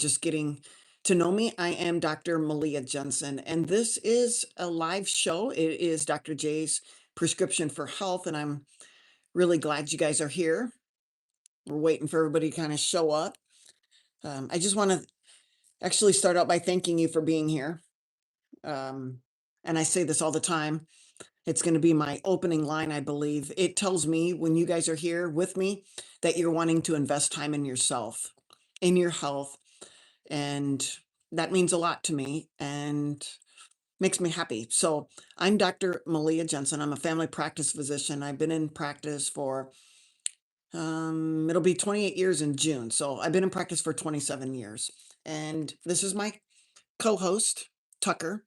just getting to know me, I am Dr. Malia Jensen, and this is a live show. It is Dr. J's Prescription for Health, and I'm really glad you guys are here. We're waiting for everybody to kind of show up. I just want to actually start out by thanking you for being here. Um, and I say this all the time. It's going to be my opening line, I believe. It tells me when you guys are here with me that you're wanting to invest time in yourself, in your health, and that means a lot to me and makes me happy. So I'm Dr. Malia Jensen. I'm a family practice physician. I've been in practice for it'll be 28 years in June. So I've been in practice for 27 years. And this is my co-host, Tucker.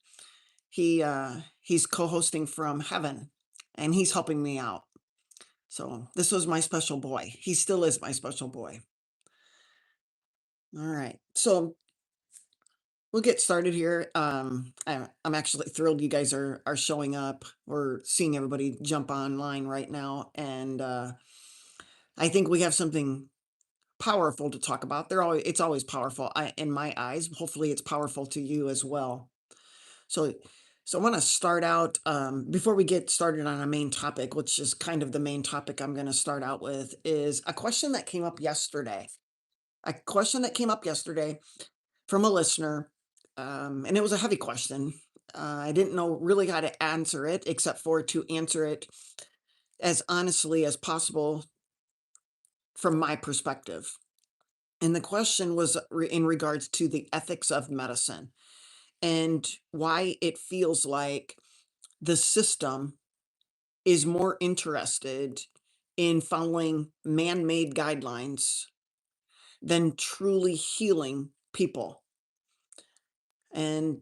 He's co-hosting from heaven and he's helping me out. So this was my special boy. He still is my special boy. All right. So we'll get started here. I'm actually thrilled you guys are showing up. We're seeing everybody jump online right now, and I think we have something powerful to talk about. It's always powerful in my eyes. Hopefully, it's powerful to you as well. So, so I want to start out before we get started on a main topic, which is kind of the main topic I'm going to start out with, is a question that came up yesterday. A question that came up yesterday from a listener, and it was a heavy question. I didn't know really how to answer it, except for to answer it as honestly as possible from my perspective. And the question was in regards to the ethics of medicine and why it feels like the system is more interested in following man made guidelines than truly healing people. And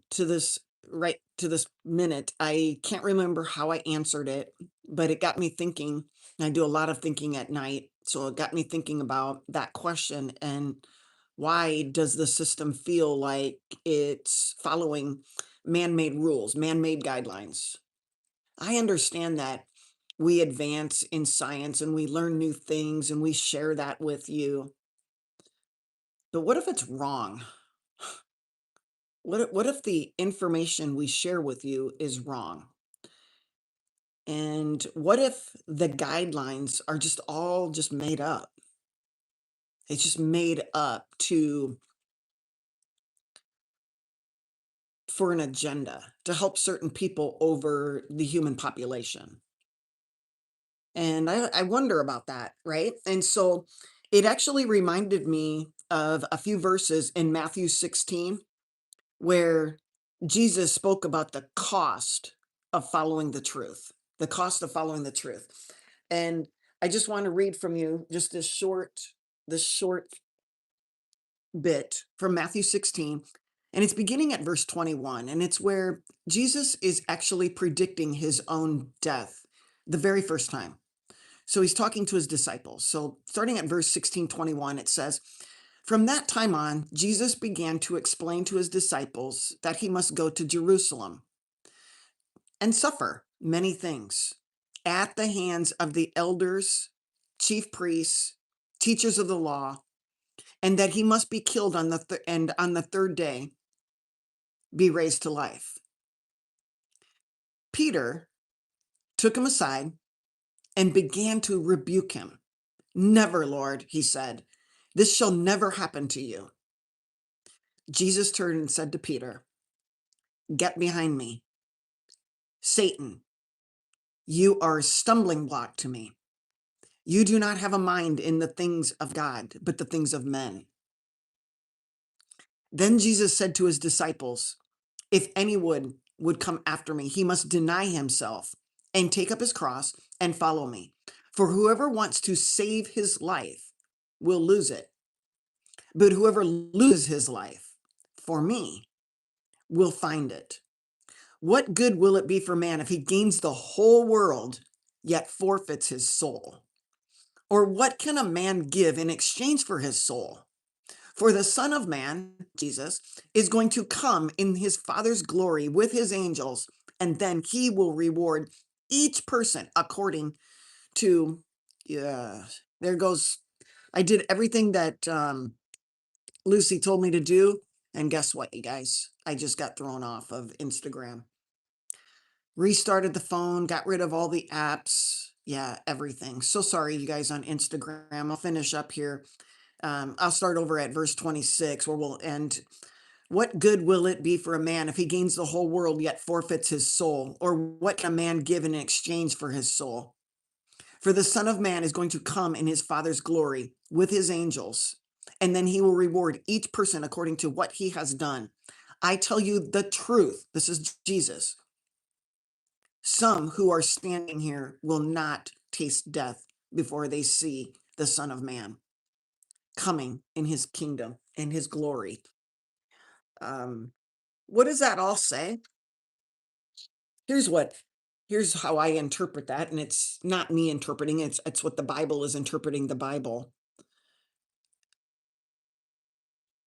right to this minute, I can't remember how I answered it, but it got me thinking. I do a lot of thinking at night. So it got me thinking about that question and why does the system feel like it's following man-made rules, man-made guidelines? I understand that we advance in science and we learn new things and we share that with you. But what if it's wrong? What if the information we share with you is wrong? And what if the guidelines are just all just made up? It's just made up to for an agenda to help certain people over the human population. And I wonder about that, right? And so it actually reminded me of a few verses in Matthew 16 where Jesus spoke about the cost of following the truth, the cost of following the truth. And I just want to read from you just this short bit from Matthew 16. And it's beginning at verse 21. And it's where Jesus is actually predicting his own death the very first time. So he's talking to his disciples. So starting at verse 16:21, it says, from that time on, Jesus began to explain to his disciples that he must go to Jerusalem and suffer many things at the hands of the elders, chief priests, teachers of the law, and that he must be killed and on the third day be raised to life. Peter took him aside and began to rebuke him. Never, Lord, he said, this shall never happen to you. Jesus turned and said to Peter, get behind me, Satan. You are a stumbling block to me. You do not have a mind in the things of God, but the things of men. Then Jesus said to his disciples, if anyone would come after me, he must deny himself and take up his cross and follow me. For whoever wants to save his life will lose it. But whoever loses his life for me will find it. What good will it be for man if he gains the whole world, yet forfeits his soul? Or what can a man give in exchange for his soul? For the Son of Man, Jesus, is going to come in his Father's glory with his angels, and then he will reward each person according to, yeah, there goes, I did everything that Lucy told me to do. And guess what, you guys? I just got thrown off of Instagram. Restarted the phone, got rid of all the apps. Yeah, everything. So sorry, you guys on Instagram. I'll finish up here. I'll start over at verse 26 where we'll end. What good will it be for a man if he gains the whole world yet forfeits his soul? Or what can a man give in exchange for his soul? For the Son of Man is going to come in his Father's glory with his angels, and then he will reward each person according to what he has done. I tell you the truth. This is Jesus. Some who are standing here will not taste death before they see the Son of Man coming in his kingdom and his glory. Um, what does that all say? Here's what here's how I interpret that, and it's not me interpreting, it's what the Bible is interpreting the Bible.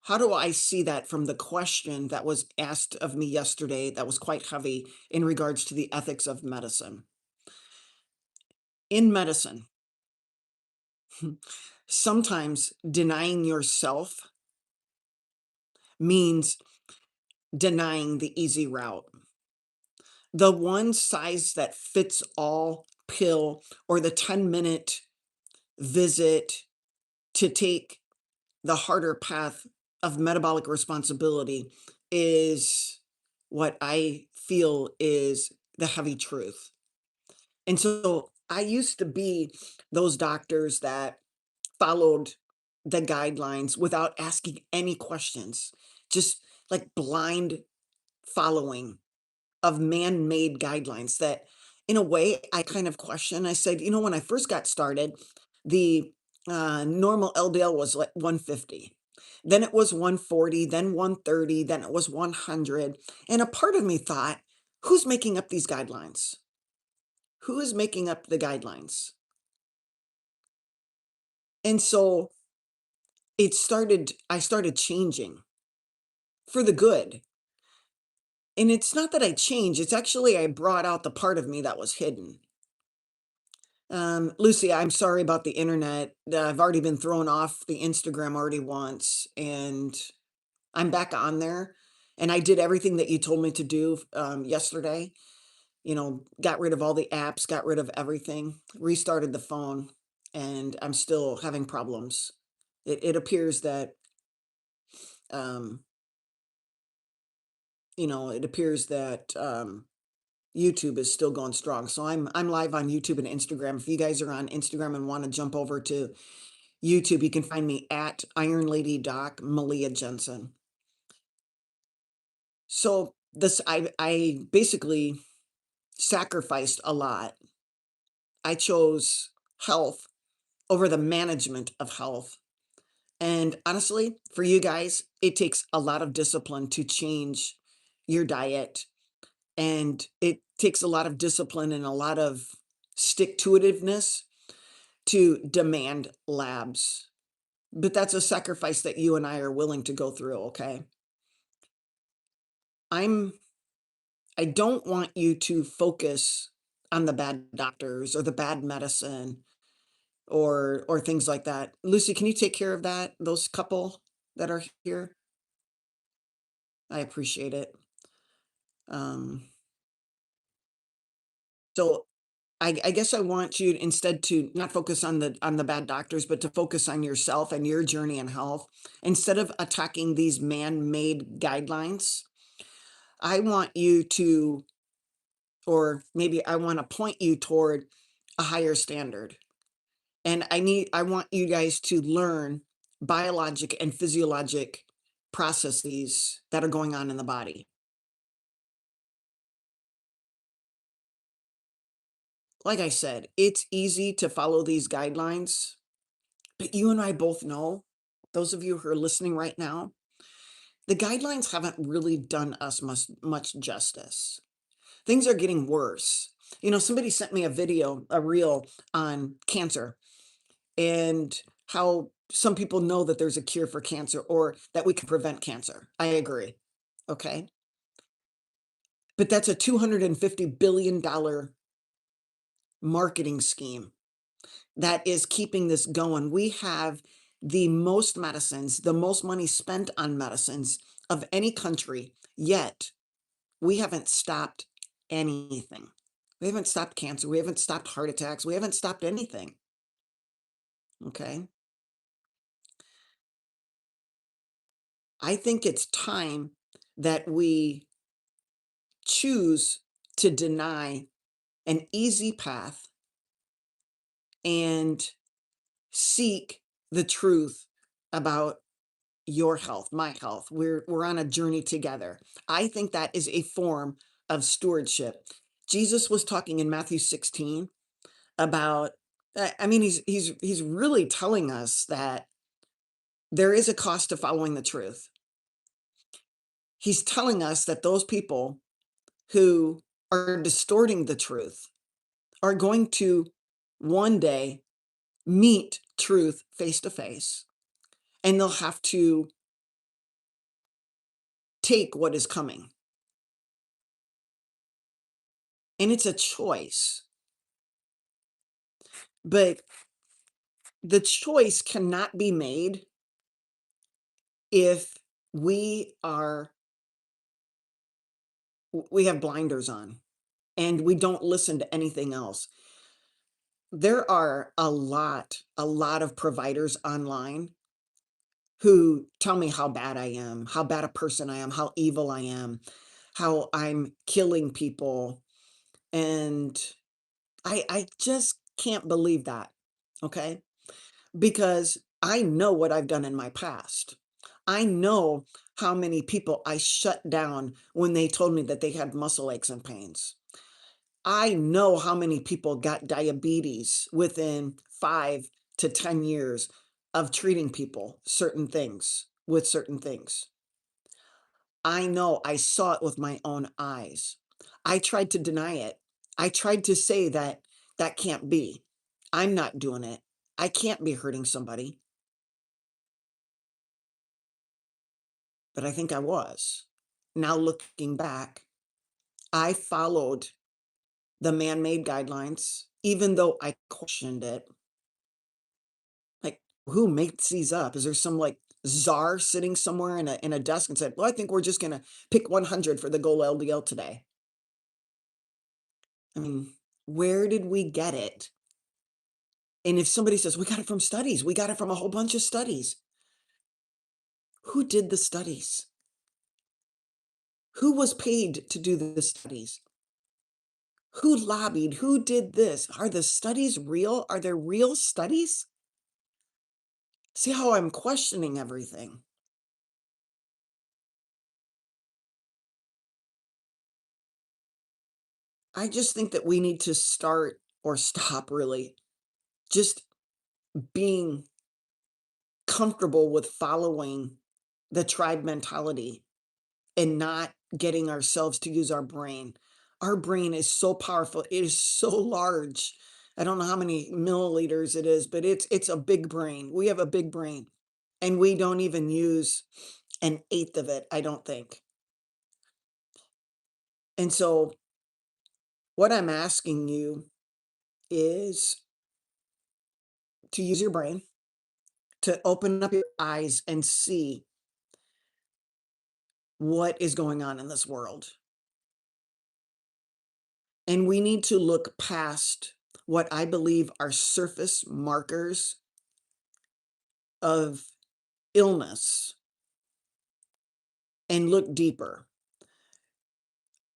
How do I see that from the question that was asked of me yesterday that was quite heavy in regards to the ethics of medicine? In medicine, sometimes denying yourself means denying the easy route. The one size that fits all pill or the 10-minute visit to take the harder path of metabolic responsibility is what I feel is the heavy truth. And so I used to be those doctors that followed the guidelines without asking any questions, just like blind following of man-made guidelines that in a way I kind of question. I said, when I first got started, the normal LDL was like 150. Then it was 140, then 130, then it was 100. And a part of me thought, who's making up these guidelines? Who is making up the guidelines? And so I started changing for the good. And it's not that I changed, it's actually I brought out the part of me that was hidden. Lucy, I'm sorry about the internet. I've already been thrown off the Instagram already once, and I'm back on there. And I did everything that you told me to do yesterday. Got rid of all the apps, got rid of everything, restarted the phone, and I'm still having problems. It appears that um, YouTube is still going strong. So I'm live on YouTube and Instagram. If you guys are on Instagram and want to jump over to YouTube, you can find me at Iron Lady Doc Malia Jensen. So I basically sacrificed a lot. I chose health over the management of health. And honestly, for you guys, it takes a lot of discipline to change your diet. And it takes a lot of discipline and a lot of stick to itiveness to demand labs. But that's a sacrifice that you and I are willing to go through, okay? I'm I don't want you to focus on the bad doctors or the bad medicine or things like that. Lucy, can you take care of that? Those couple that are here? I appreciate it. Um, so I guess I want you instead to not focus on the bad doctors, but to focus on yourself and your journey in health. Instead of attacking these man-made guidelines, I want you to, or maybe I want to point you toward a higher standard. And I want you guys to learn biologic and physiologic processes that are going on in the body. Like I said, it's easy to follow these guidelines, but you and I both know, those of you who are listening right now, the guidelines haven't really done us much justice. Things are getting worse. Somebody sent me a reel on cancer and how some people know that there's a cure for cancer or that we can prevent cancer. I agree. Okay. But that's a $250 billion marketing scheme that is keeping this going. We have the most medicines, the most money spent on medicines of any country, yet we haven't stopped anything. We haven't stopped cancer. We haven't stopped heart attacks. We haven't stopped anything. Okay. I think it's time that we choose to deny an easy path and seek the truth about your health, my health. We're on a journey together. I think that is a form of stewardship. Jesus was talking in Matthew 16 about I mean he's really telling us that there is a cost to following the truth. He's telling us that those people who are distorting the truth are going to one day meet truth face to face, and they'll have to take what is coming. And it's a choice. But the choice cannot be made if we are we have blinders on and we don't listen to anything else. There are a lot of providers online who tell me how bad I am, how bad a person I am, how evil I am, how I'm killing people. And I just can't believe that. Okay. Because I know what I've done in my past. I know how many people I shut down when they told me that they had muscle aches and pains. I know how many people got diabetes within 5 to 10 years of treating people certain things with certain things. I know I saw it with my own eyes. I tried to deny it. I tried to say that that can't be. I'm not doing it. I can't be hurting somebody, but I think I was. Now looking back, I followed the man-made guidelines, even though I questioned it. Like, who makes these up? Is there some like czar sitting somewhere in a desk and said, "Well, I think we're just gonna pick 100 for the goal LDL today." I mean, where did we get it? And if somebody says, "We got it from studies, we got it from a whole bunch of studies." Who did the studies? Who was paid to do the studies? Who lobbied? Who did this? Are the studies real? Are there real studies? See how I'm questioning everything. I just think that we need to start or stop really just being comfortable with following the tribe mentality and not getting ourselves to use our brain. Our brain is so powerful. It is so large. I don't know how many milliliters it is, but it's a big brain. We have a big brain and we don't even use an eighth of it, I don't think. And so what I'm asking you is to use your brain, to open up your eyes and see what is going on in this world. And we need to look past what I believe are surface markers of illness and look deeper.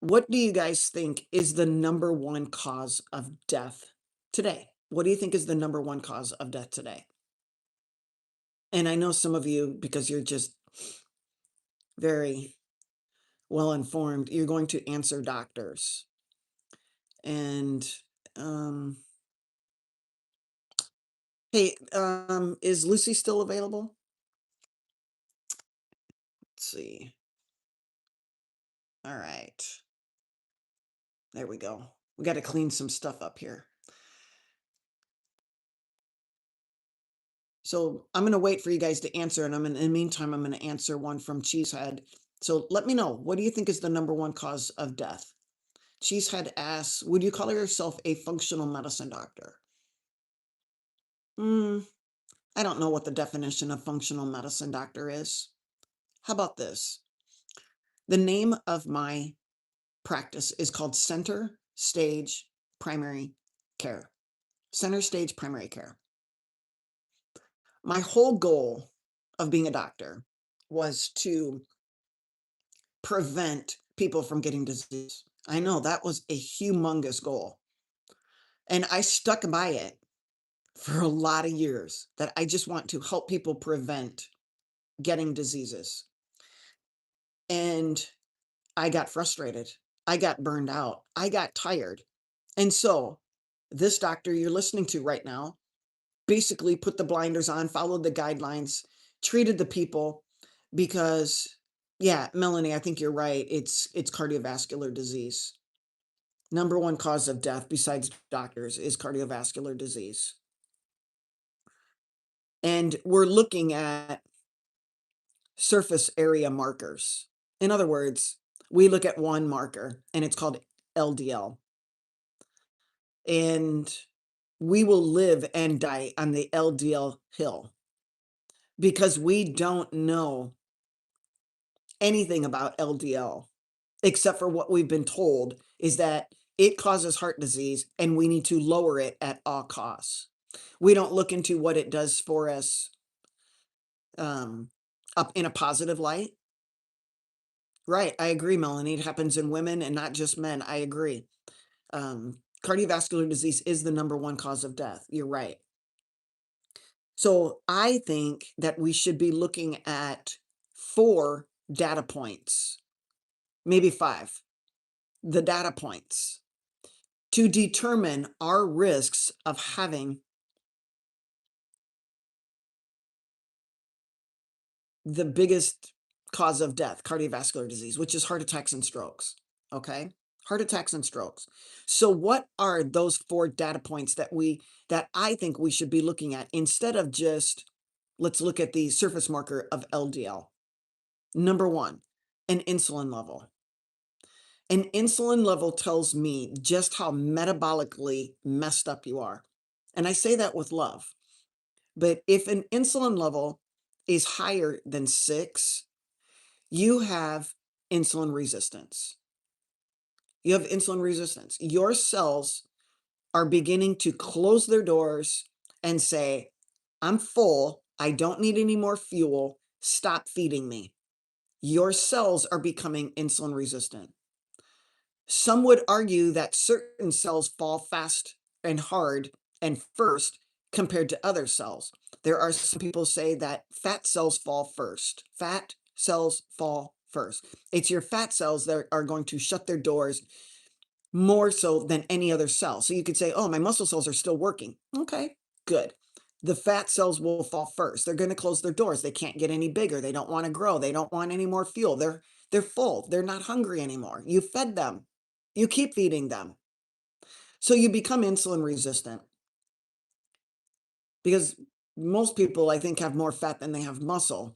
What do you guys think is the number one cause of death today? What do you think is the number one cause of death today? And I know some of you, because you're just very well informed, you're going to answer doctors. And hey, is Lucy still available? Let's see. All right. There we go. We got to clean some stuff up here. So I'm going to wait for you guys to answer. And in the meantime, I'm going to answer one from Cheesehead. So let me know, what do you think is the number one cause of death? Cheesehead asks, would you call yourself a functional medicine doctor? I I don't know what the definition of functional medicine doctor is. How about this? The name of my practice is called Center Stage Primary Care. Center Stage Primary Care. My whole goal of being a doctor was to prevent people from getting disease. I know that was a humongous goal. And I stuck by it for a lot of years, that I just want to help people prevent getting diseases. And I got frustrated. I got burned out. I got tired. And so this doctor you're listening to right now basically put the blinders on, followed the guidelines, treated the people because, yeah, Melanie, I think you're right. It's cardiovascular disease. Number one cause of death besides doctors is cardiovascular disease. And we're looking at surface area markers. In other words, we look at one marker and it's called LDL. And we will live and die on the LDL hill because we don't know anything about LDL except for what we've been told is that it causes heart disease and we need to lower it at all costs. We don't look into what it does for us up in a positive light. Right. I agree, Melanie. It happens in women and not just men. I agree. Cardiovascular disease is the number one cause of death. You're right. So I think that we should be looking at 4 data points, maybe 5, the data points to determine our risks of having the biggest cause of death, cardiovascular disease, which is heart attacks and strokes. Okay. Heart attacks and strokes. So what are those 4 data points that I think we should be looking at instead of just let's look at the surface marker of LDL. Number 1, an insulin level. An insulin level tells me just how metabolically messed up you are. And I say that with love. But if an insulin level is higher than 6, you have insulin resistance. You have insulin resistance. Your cells are beginning to close their doors and say, I'm full. I don't need any more fuel. Stop feeding me. Your cells are becoming insulin resistant. Some would argue that certain cells fall fast and hard and first compared to other cells. There are some people say that fat cells fall first. Fat cells fall first. It's your fat cells that are going to shut their doors more so than any other cell. So you could say, oh, my muscle cells are still working. Okay, good. The fat cells will fall first. They're going to close their doors. They can't get any bigger. They don't want to grow. They don't want any more fuel. They're full. They're not hungry anymore. You fed them. You keep feeding them. So you become insulin resistant because most people, I think, have more fat than they have muscle.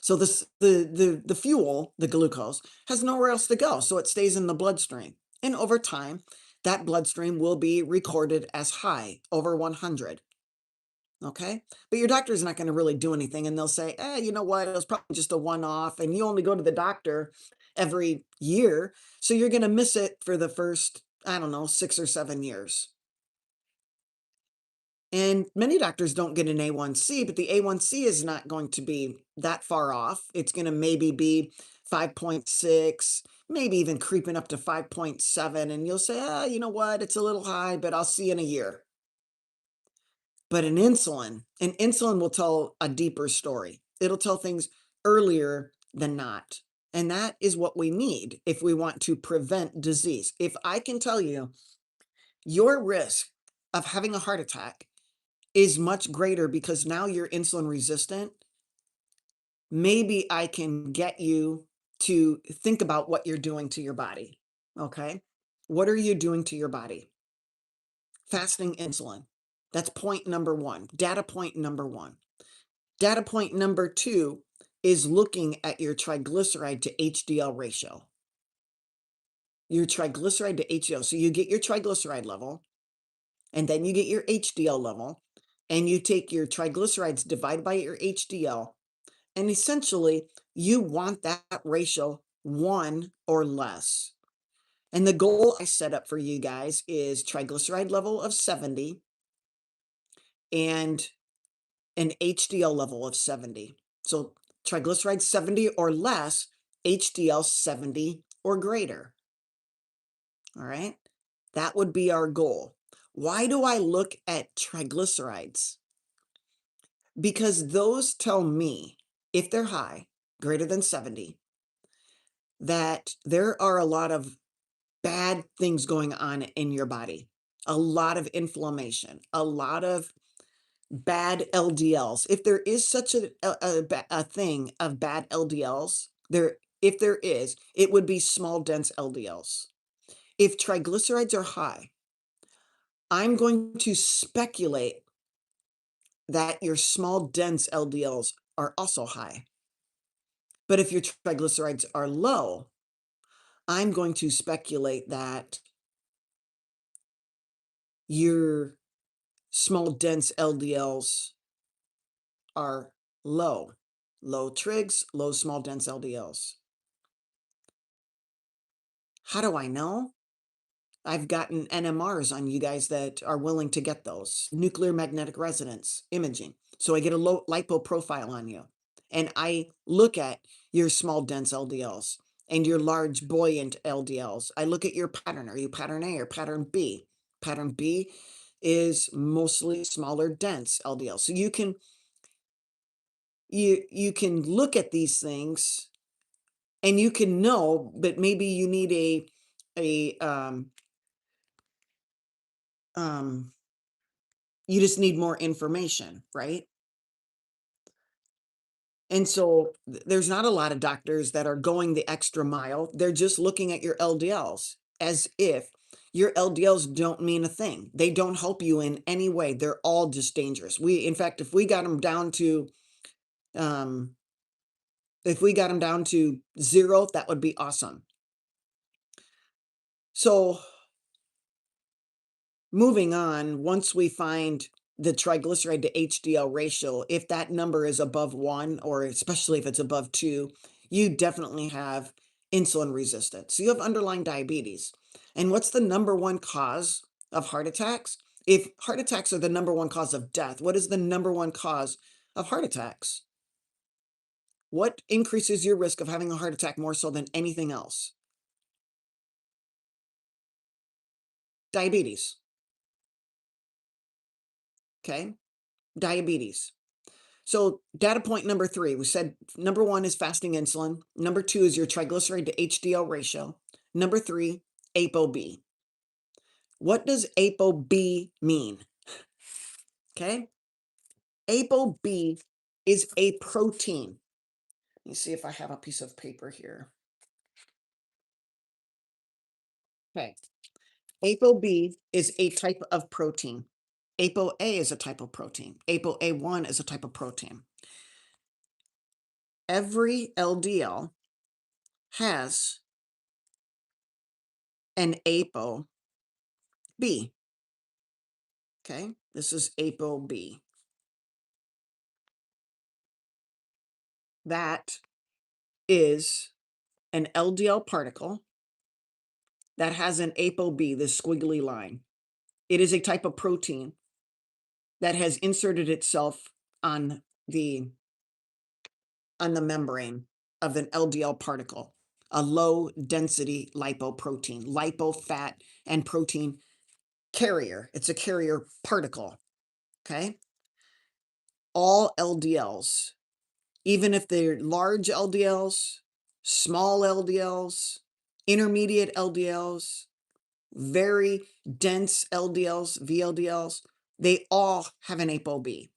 So the fuel, the glucose, has nowhere else to go. So it stays in the bloodstream. And over time, that bloodstream will be recorded as high, over 100. Okay. But your doctor is not going to really do anything. And they'll say, you know what? It was probably just a one-off. And you only go to the doctor every year. So you're going to miss it for the first, I don't know, 6 or 7 years. And many doctors don't get an A1C, but the A1C is not going to be that far off. It's going to maybe be 5.6, maybe even creeping up to 5.7. And you'll say, you know what? It's a little high, but I'll see in a year. But an insulin will tell a deeper story. It'll tell things earlier than not. And that is what we need if we want to prevent disease. If I can tell you your risk of having a heart attack is much greater because now you're insulin resistant, maybe I can get you to think about what you're doing to your body. Okay. What are you doing to your body? Fasting insulin. That's point number 1, data point number 1. Data point number 2 is looking at your triglyceride to HDL ratio. Your triglyceride to HDL. So you get your triglyceride level, and then you get your HDL level. and you take your triglycerides, divide by your HDL, and essentially you want that ratio 1 or less. And the goal I set up for you guys is triglyceride level of 70 and an HDL level of 70. So triglycerides 70 or less, HDL 70 or greater. All right. That would be our goal. Why do I look at triglycerides? Because those tell me, if they're high, greater than 70, that there are a lot of bad things going on in your body, a lot of inflammation, a lot of bad LDLs. If there is such a thing of bad LDLs, if there is, it would be small, dense LDLs. If triglycerides are high, I'm going to speculate that your small, dense LDLs are also high. But if your triglycerides are low, I'm going to speculate that your small, dense LDLs are low. Low trigs, low, small, dense LDLs. How do I know? I've gotten NMRs on you guys that are willing to get those, nuclear magnetic resonance imaging. So I get a low lipo profile on you, and I look at your small, dense LDLs and your large, buoyant LDLs. I look at your pattern. Are you pattern A or pattern B? Pattern B is mostly smaller, dense LDL. So you can look at these things and you can know, but maybe you need um you just need more information, right? And so there's not a lot of doctors that are going the extra mile. They're just looking at your LDLs as if your LDLs don't mean a thing. They don't help you in any way. They're all just dangerous. In fact, um, if we got them down to 0, that would be awesome. So moving on, once we find the triglyceride to HDL ratio, if that number is above 1, or especially if it's above 2, you definitely have insulin resistance. So you have underlying diabetes. And what's the number one cause of heart attacks? If heart attacks are the number one cause of death, what is the number one cause of heart attacks? What increases your risk of having a heart attack more so than anything else? Diabetes. Okay. Diabetes. So data point number 3, we said number 1 is fasting insulin. Number 2 is your triglyceride to HDL ratio. Number 3, ApoB. What does ApoB mean? Okay. ApoB is a protein. Let me see if I have a piece of paper here. Okay. ApoB is a type of protein. ApoA is a type of protein. ApoA1 is a type of protein. Every LDL has an ApoB. Okay, this is ApoB. That is an LDL particle that has an ApoB, this squiggly line. It is a type of protein that has inserted itself on the membrane of an LDL particle, a low density lipoprotein, lipo, fat, and protein carrier. It's a carrier particle. Okay. All LDLs, even if they're large LDLs, small LDLs, intermediate LDLs, very dense LDLs, VLDLs, they all have an ApoB.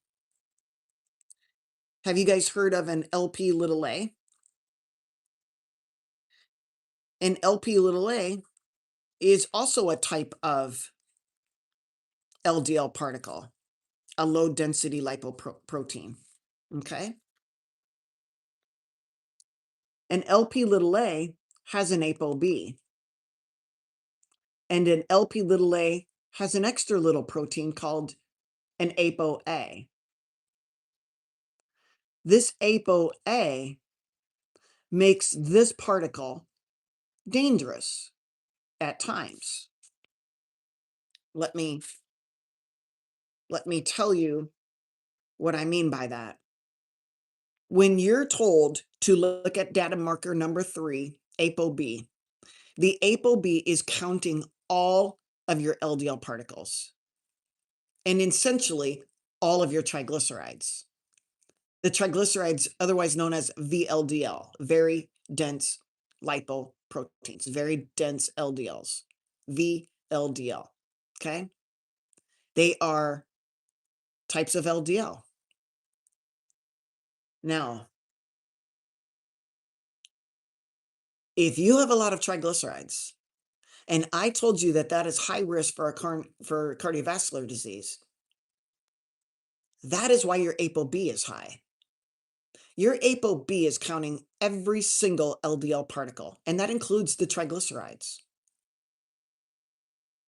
Have you guys heard of an LP little a? An LP little a is also a type of LDL particle, a low density lipoprotein. Okay. An LP little a has an ApoB, and an LP little a has an extra little protein called and ApoA. This ApoA makes this particle dangerous at times. Let me tell you what I mean by that. When you're told to look at data marker number 3, ApoB, the ApoB is counting all of your LDL particles and essentially all of your triglycerides. The triglycerides, otherwise known as VLDL, very dense lipoproteins, very dense LDLs, VLDL, okay? They are types of LDL. Now, if you have a lot of triglycerides, and I told you that that is high risk for for cardiovascular disease, that is why your ApoB is high. Your ApoB is counting every single LDL particle, and that includes the triglycerides.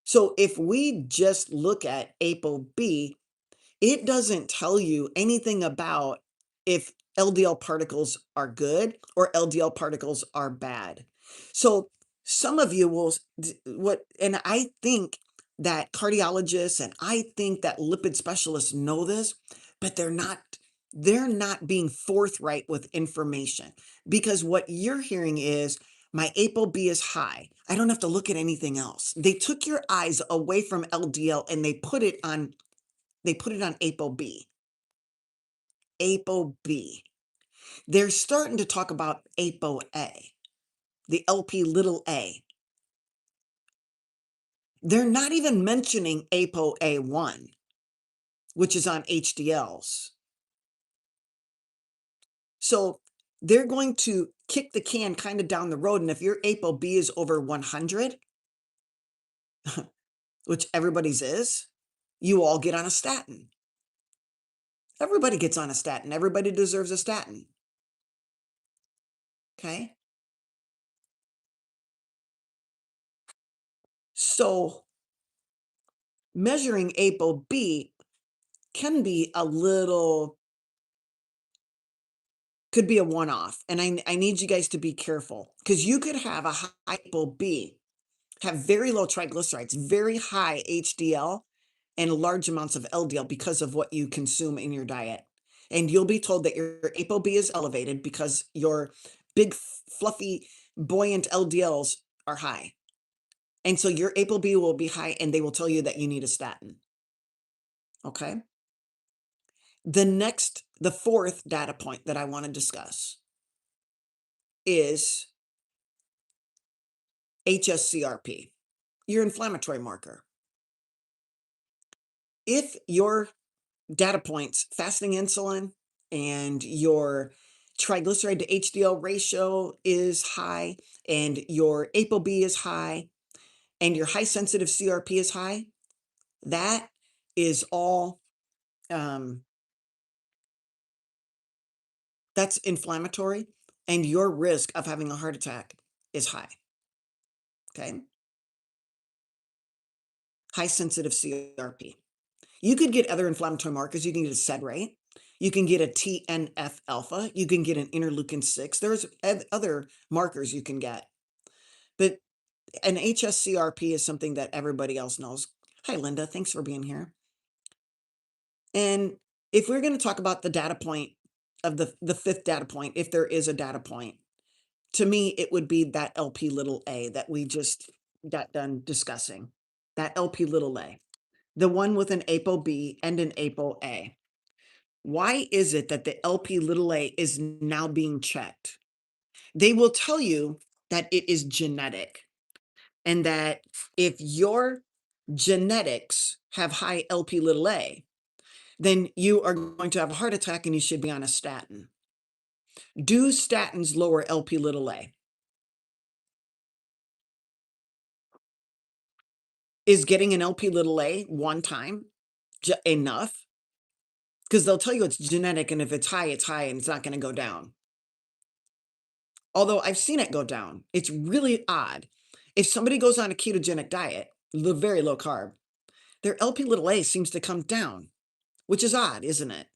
So if we just look at ApoB, it doesn't tell you anything about if LDL particles are good or LDL particles are bad. So some of you will, and I think that cardiologists and I think that lipid specialists know this, but they're not being forthright with information, because what you're hearing is my ApoB is high. I don't have to look at anything else. They took your eyes away from LDL and they put it on ApoB. ApoB. They're starting to talk about ApoA, the LP little a. They're not even mentioning ApoA1, which is on HDLs. So they're going to kick the can kind of down the road. And if your ApoB is over 100, which everybody's is, you all get on a statin. Everybody gets on a statin. Everybody deserves a statin. Okay. So measuring ApoB can be could be a one-off. And I need you guys to be careful, because you could have a high ApoB, have very low triglycerides, very high HDL, and large amounts of LDL because of what you consume in your diet. And you'll be told that your ApoB is elevated because your big, fluffy, buoyant LDLs are high. And so your ApoB will be high, and they will tell you that you need a statin. Okay. The fourth data point that I want to discuss is HSCRP, your inflammatory marker. If your data points, fasting insulin, and your triglyceride to HDL ratio is high, and your ApoB is high, and your high sensitive CRP is high, that is all, that's inflammatory, and your risk of having a heart attack is high. Okay. High sensitive CRP. You could get other inflammatory markers. You can get a SED rate. You can get a TNF alpha. You can get an interleukin 6. There's other markers you can get. But an HSCRP is something that everybody else knows. Hi, Linda. Thanks for being here. And if we're going to talk about the data point of the fifth data point, if there is a data point, to me, it would be that LP little a that we just got done discussing. That LP little a. The one with an ApoB and an ApoA. Why is it that the LP little a is now being checked? They will tell you that it is genetic, and that if your genetics have high LP little a, then you are going to have a heart attack and you should be on a statin. Do statins lower LP little a? Is getting an LP little a one time enough? Because they'll tell you it's genetic, and if it's high, and it's not going to go down. Although I've seen it go down. It's really odd. If somebody goes on a ketogenic diet, very low carb, their LP little a seems to come down. which is odd, isn't it?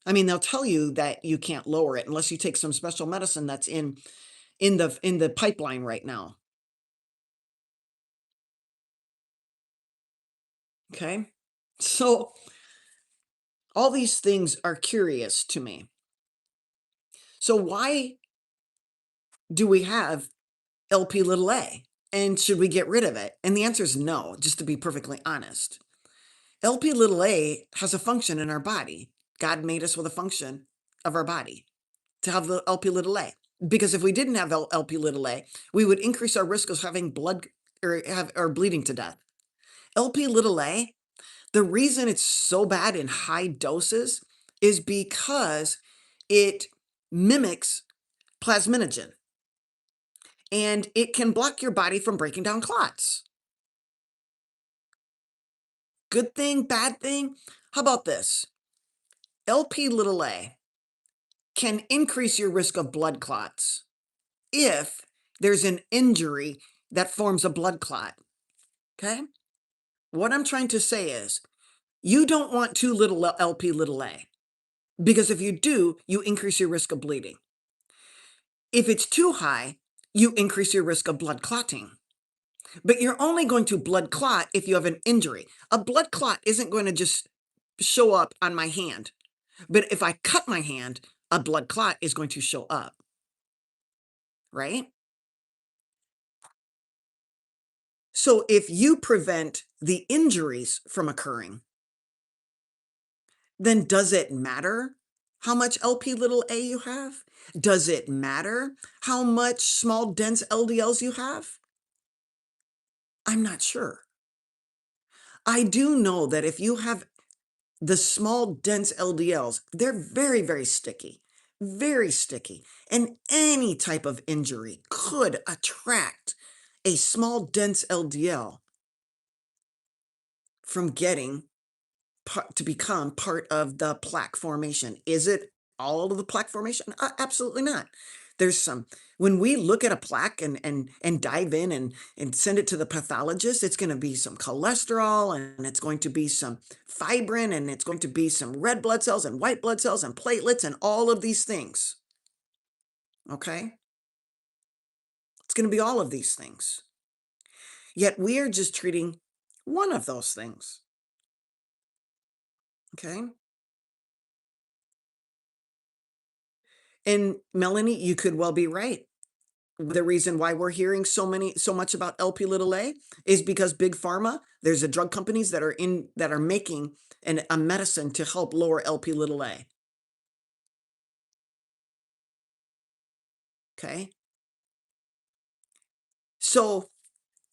I mean, they'll tell you that you can't lower it unless you take some special medicine that's in the pipeline right now. Okay? So all these things are curious to me. So why do we have LP little a? And should we get rid of it? And the answer is no, just to be perfectly honest. LP little a has a function in our body. God made us with a function of our body to have the LP little a. Because if we didn't have LP little a, we would increase our risk of having blood or bleeding to death. LP little a, the reason it's so bad in high doses is because it mimics plasminogen and it can block your body from breaking down clots. Good thing, bad thing? How about this? LP little a can increase your risk of blood clots if there's an injury that forms a blood clot. Okay? What I'm trying to say is you don't want too little LP little a because if you do, you increase your risk of bleeding. If it's too high, you increase your risk of blood clotting. But you're only going to blood clot if you have an injury. A blood clot isn't going to just show up on my hand. But if I cut my hand, a blood clot is going to show up, right? So if you prevent the injuries from occurring, then does it matter how much LP little a you have? Does it matter how much small dense LDLs you have? I'm not sure. I do know that if you have the small dense LDLs, they're very, very sticky, very sticky. And any type of injury could attract a small dense LDL from getting to become part of the plaque formation. Is it all of the plaque formation? Absolutely not. There's some, when we look at a plaque and dive in and send it to the pathologist, it's going to be some cholesterol and it's going to be some fibrin and it's going to be some red blood cells and white blood cells and platelets and all of these things. Okay? It's going to be all of these things. Yet we are just treating one of those things. Okay? And Melanie, you could well be right. The reason why we're hearing so much about LP little a is because big pharma, there's a drug companies that are making a medicine to help lower LP little a. Okay. So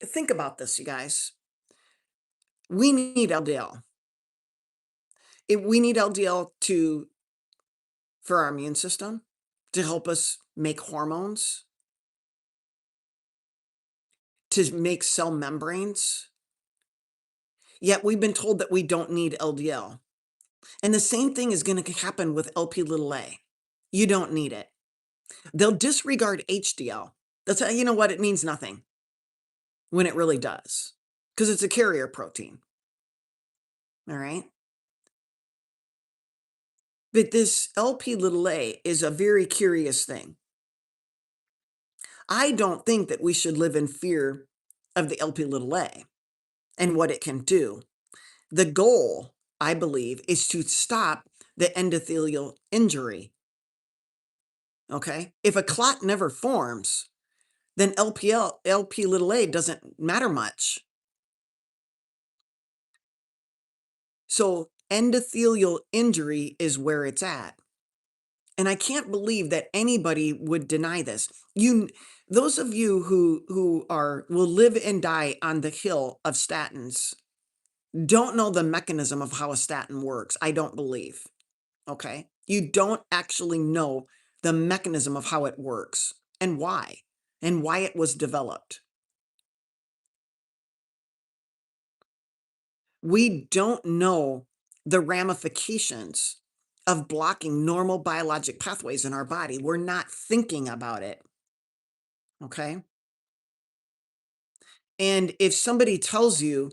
think about this, you guys. We need LDL. We need LDL for our immune system to help us make hormones, to make cell membranes. Yet we've been told that we don't need LDL. And the same thing is going to happen with LP little a. You don't need it. They'll disregard HDL. They'll tell you know what, it means nothing when it really does because it's a carrier protein. All right. But this LP little a is a very curious thing. I don't think that we should live in fear of the LP little a and what it can do. The goal, I believe, is to stop the endothelial injury. Okay. If a clot never forms, then LP little a doesn't matter much. So endothelial injury is where it's at. And I can't believe that anybody would deny this. Those of you who will live and die on the hill of statins don't know the mechanism of how a statin works. I don't believe. Okay? You don't actually know the mechanism of how it works and why it was developed. We don't know the ramifications of blocking normal biologic pathways in our body. We're not thinking about it. Okay. And if somebody tells you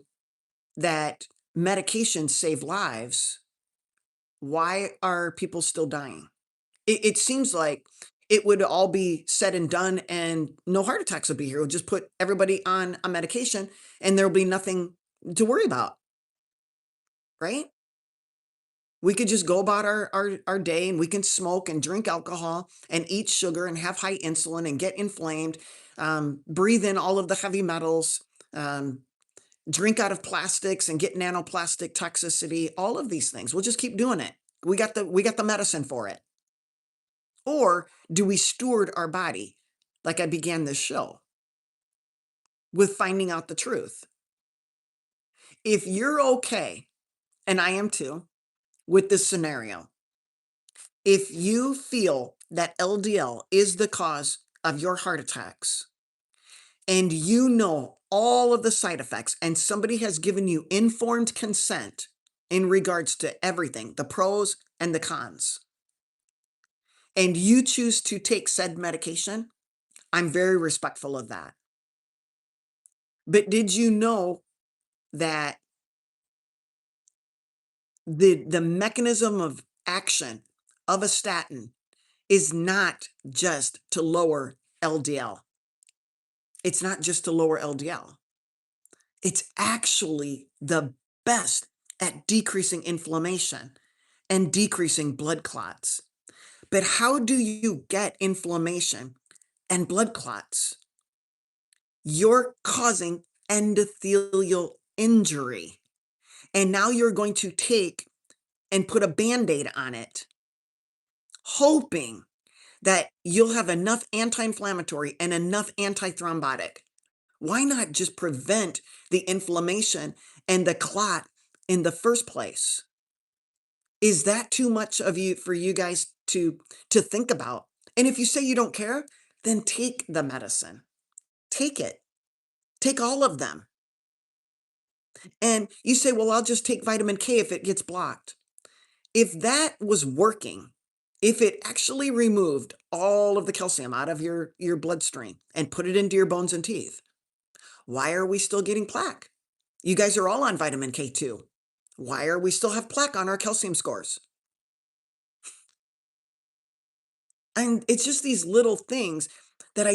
that medications save lives, Why are people still dying? It seems like it would all be said and done and no heart attacks would be here. We'll just put everybody on a medication and there'll be nothing to worry about, right? We could just go about our day and we can smoke and drink alcohol and eat sugar and have high insulin and get inflamed, breathe in all of the heavy metals, um, drink out of plastics and get nanoplastic toxicity, all of these things. We'll just keep doing it. We got the medicine for it. Or do we steward our body like I began this show with finding out the truth? If you're okay, and I am too, with this scenario, if you feel that LDL is the cause of your heart attacks and you know all of the side effects and somebody has given you informed consent in regards to everything, the pros and the cons, and you choose to take said medication, I'm very respectful of that. But did you know that the mechanism of action of a statin is not just to lower LDL? It's not just to lower LDL. It's actually the best at decreasing inflammation and decreasing blood clots. But how do you get inflammation and blood clots? You're causing endothelial injury. And now you're going to take and put a Band-Aid on it, hoping that you'll have enough anti-inflammatory and enough antithrombotic. Why not just prevent the inflammation and the clot in the first place? Is that too much of you for you guys to think about? And if you say you don't care, then take the medicine. Take it. Take all of them. And you say, well, I'll just take vitamin K if it gets blocked. If that was working, if it actually removed all of the calcium out of your bloodstream and put it into your bones and teeth, why are we still getting plaque? You guys are all on vitamin K2. Why are we still have plaque on our calcium scores? And it's just these little things that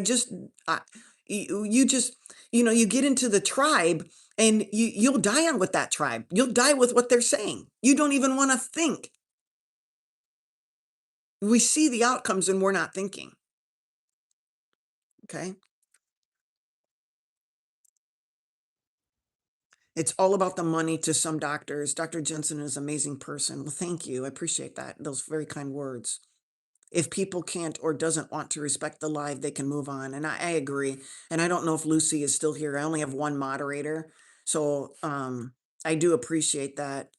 you just, you get into the tribe and you'll die on with that tribe. You'll die with what they're saying. You don't even want to think. We see the outcomes and we're not thinking. Okay. It's all about the money to some doctors. Dr. Jensen is an amazing person. Well, thank you. I appreciate that. Those very kind words. If people can't or doesn't want to respect the live, they can move on. And I agree. And I don't know if Lucy is still here. I only have one moderator. So I do appreciate that,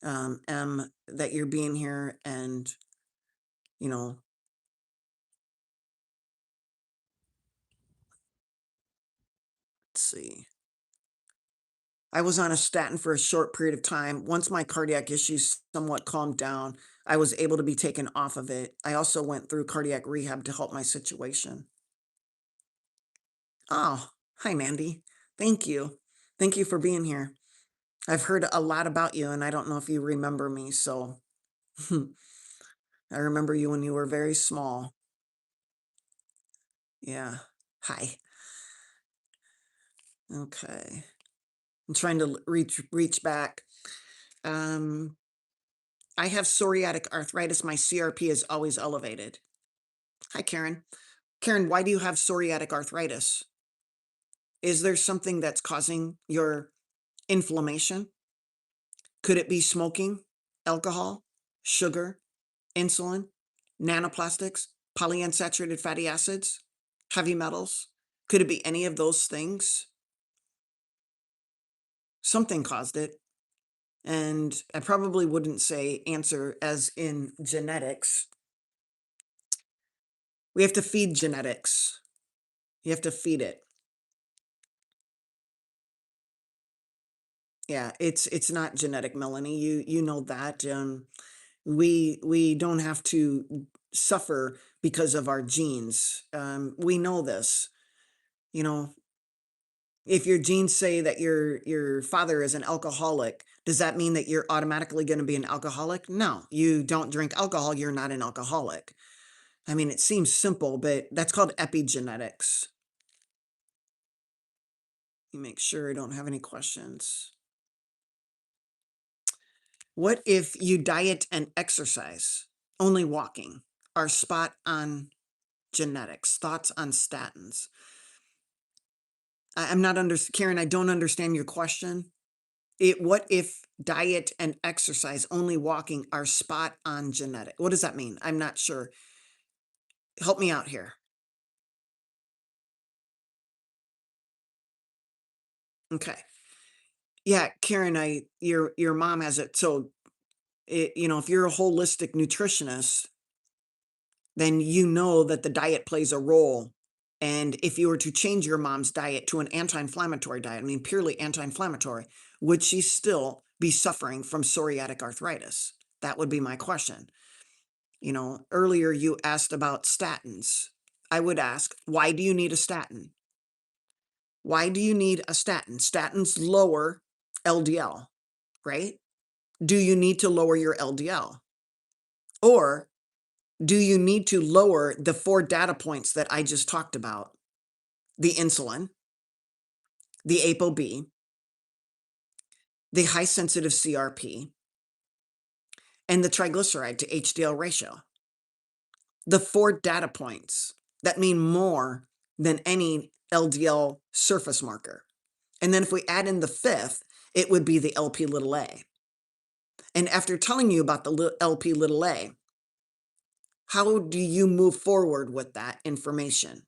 that you're being here and, you know, let's see. I was on a statin for a short period of time. Once my cardiac issues somewhat calmed down, I was able to be taken off of it. I also went through cardiac rehab to help my situation. Oh, hi, Mandy. Thank you. Thank you for being here. I've heard a lot about you, and I don't know if you remember me. So I remember you when you were very small. Yeah. Hi. Okay. I'm trying to reach back. Um, I have psoriatic arthritis. My CRP is always elevated. Hi, Karen. Karen, why do you have psoriatic arthritis? Is there something that's causing your inflammation? Could it be smoking, alcohol, sugar, insulin, nanoplastics, polyunsaturated fatty acids, heavy metals? Could it be any of those things? Something caused it. And I probably wouldn't say answer as in genetics. We have to feed genetics. You have to feed it. Yeah, it's not genetic, Melanie. You know that. We don't have to suffer because of our genes. We know this. You know, if your genes say that your father is an alcoholic, Does that mean that you're automatically going to be an alcoholic? No, you don't drink alcohol, you're not an alcoholic. I mean, it seems simple, but that's called epigenetics. Let me make sure I don't have any questions. What if you diet and exercise, only walking, are spot on genetics? Thoughts on statins? I'm not Karen, I don't understand your question. What if diet and exercise, only walking, are spot on genetic? What does that mean? I'm not sure. Help me out here. Okay. Yeah, Karen, your mom has it. So, if you're a holistic nutritionist, then you know that the diet plays a role. And if you were to change your mom's diet to an anti-inflammatory diet, I mean, purely anti-inflammatory, would she still be suffering from psoriatic arthritis? That would be my question. Earlier you asked about statins. I would ask, why do you need a statin? Why do you need a statin? Statins lower LDL, right? Do you need to lower your LDL? Or do you need to lower the 4 data points that I just talked about? The insulin, the ApoB, the high sensitive CRP, and the triglyceride to HDL ratio. The 4 data points that mean more than any LDL surface marker. And then if we add in the 5th, it would be the LP little a. And after telling you about the LP little a, how do you move forward with that information?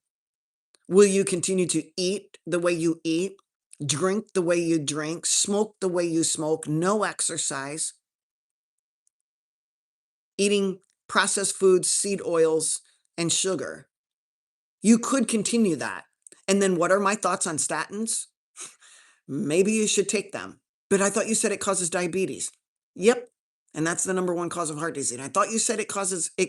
Will you continue to eat the way you eat, drink the way you drink, smoke the way you smoke, no exercise, eating processed foods, seed oils, and sugar? You could continue that. And then what are my thoughts on statins? Maybe you should take them. But I thought you said it causes diabetes. Yep. And that's the number 1 cause of heart disease. And I thought you said it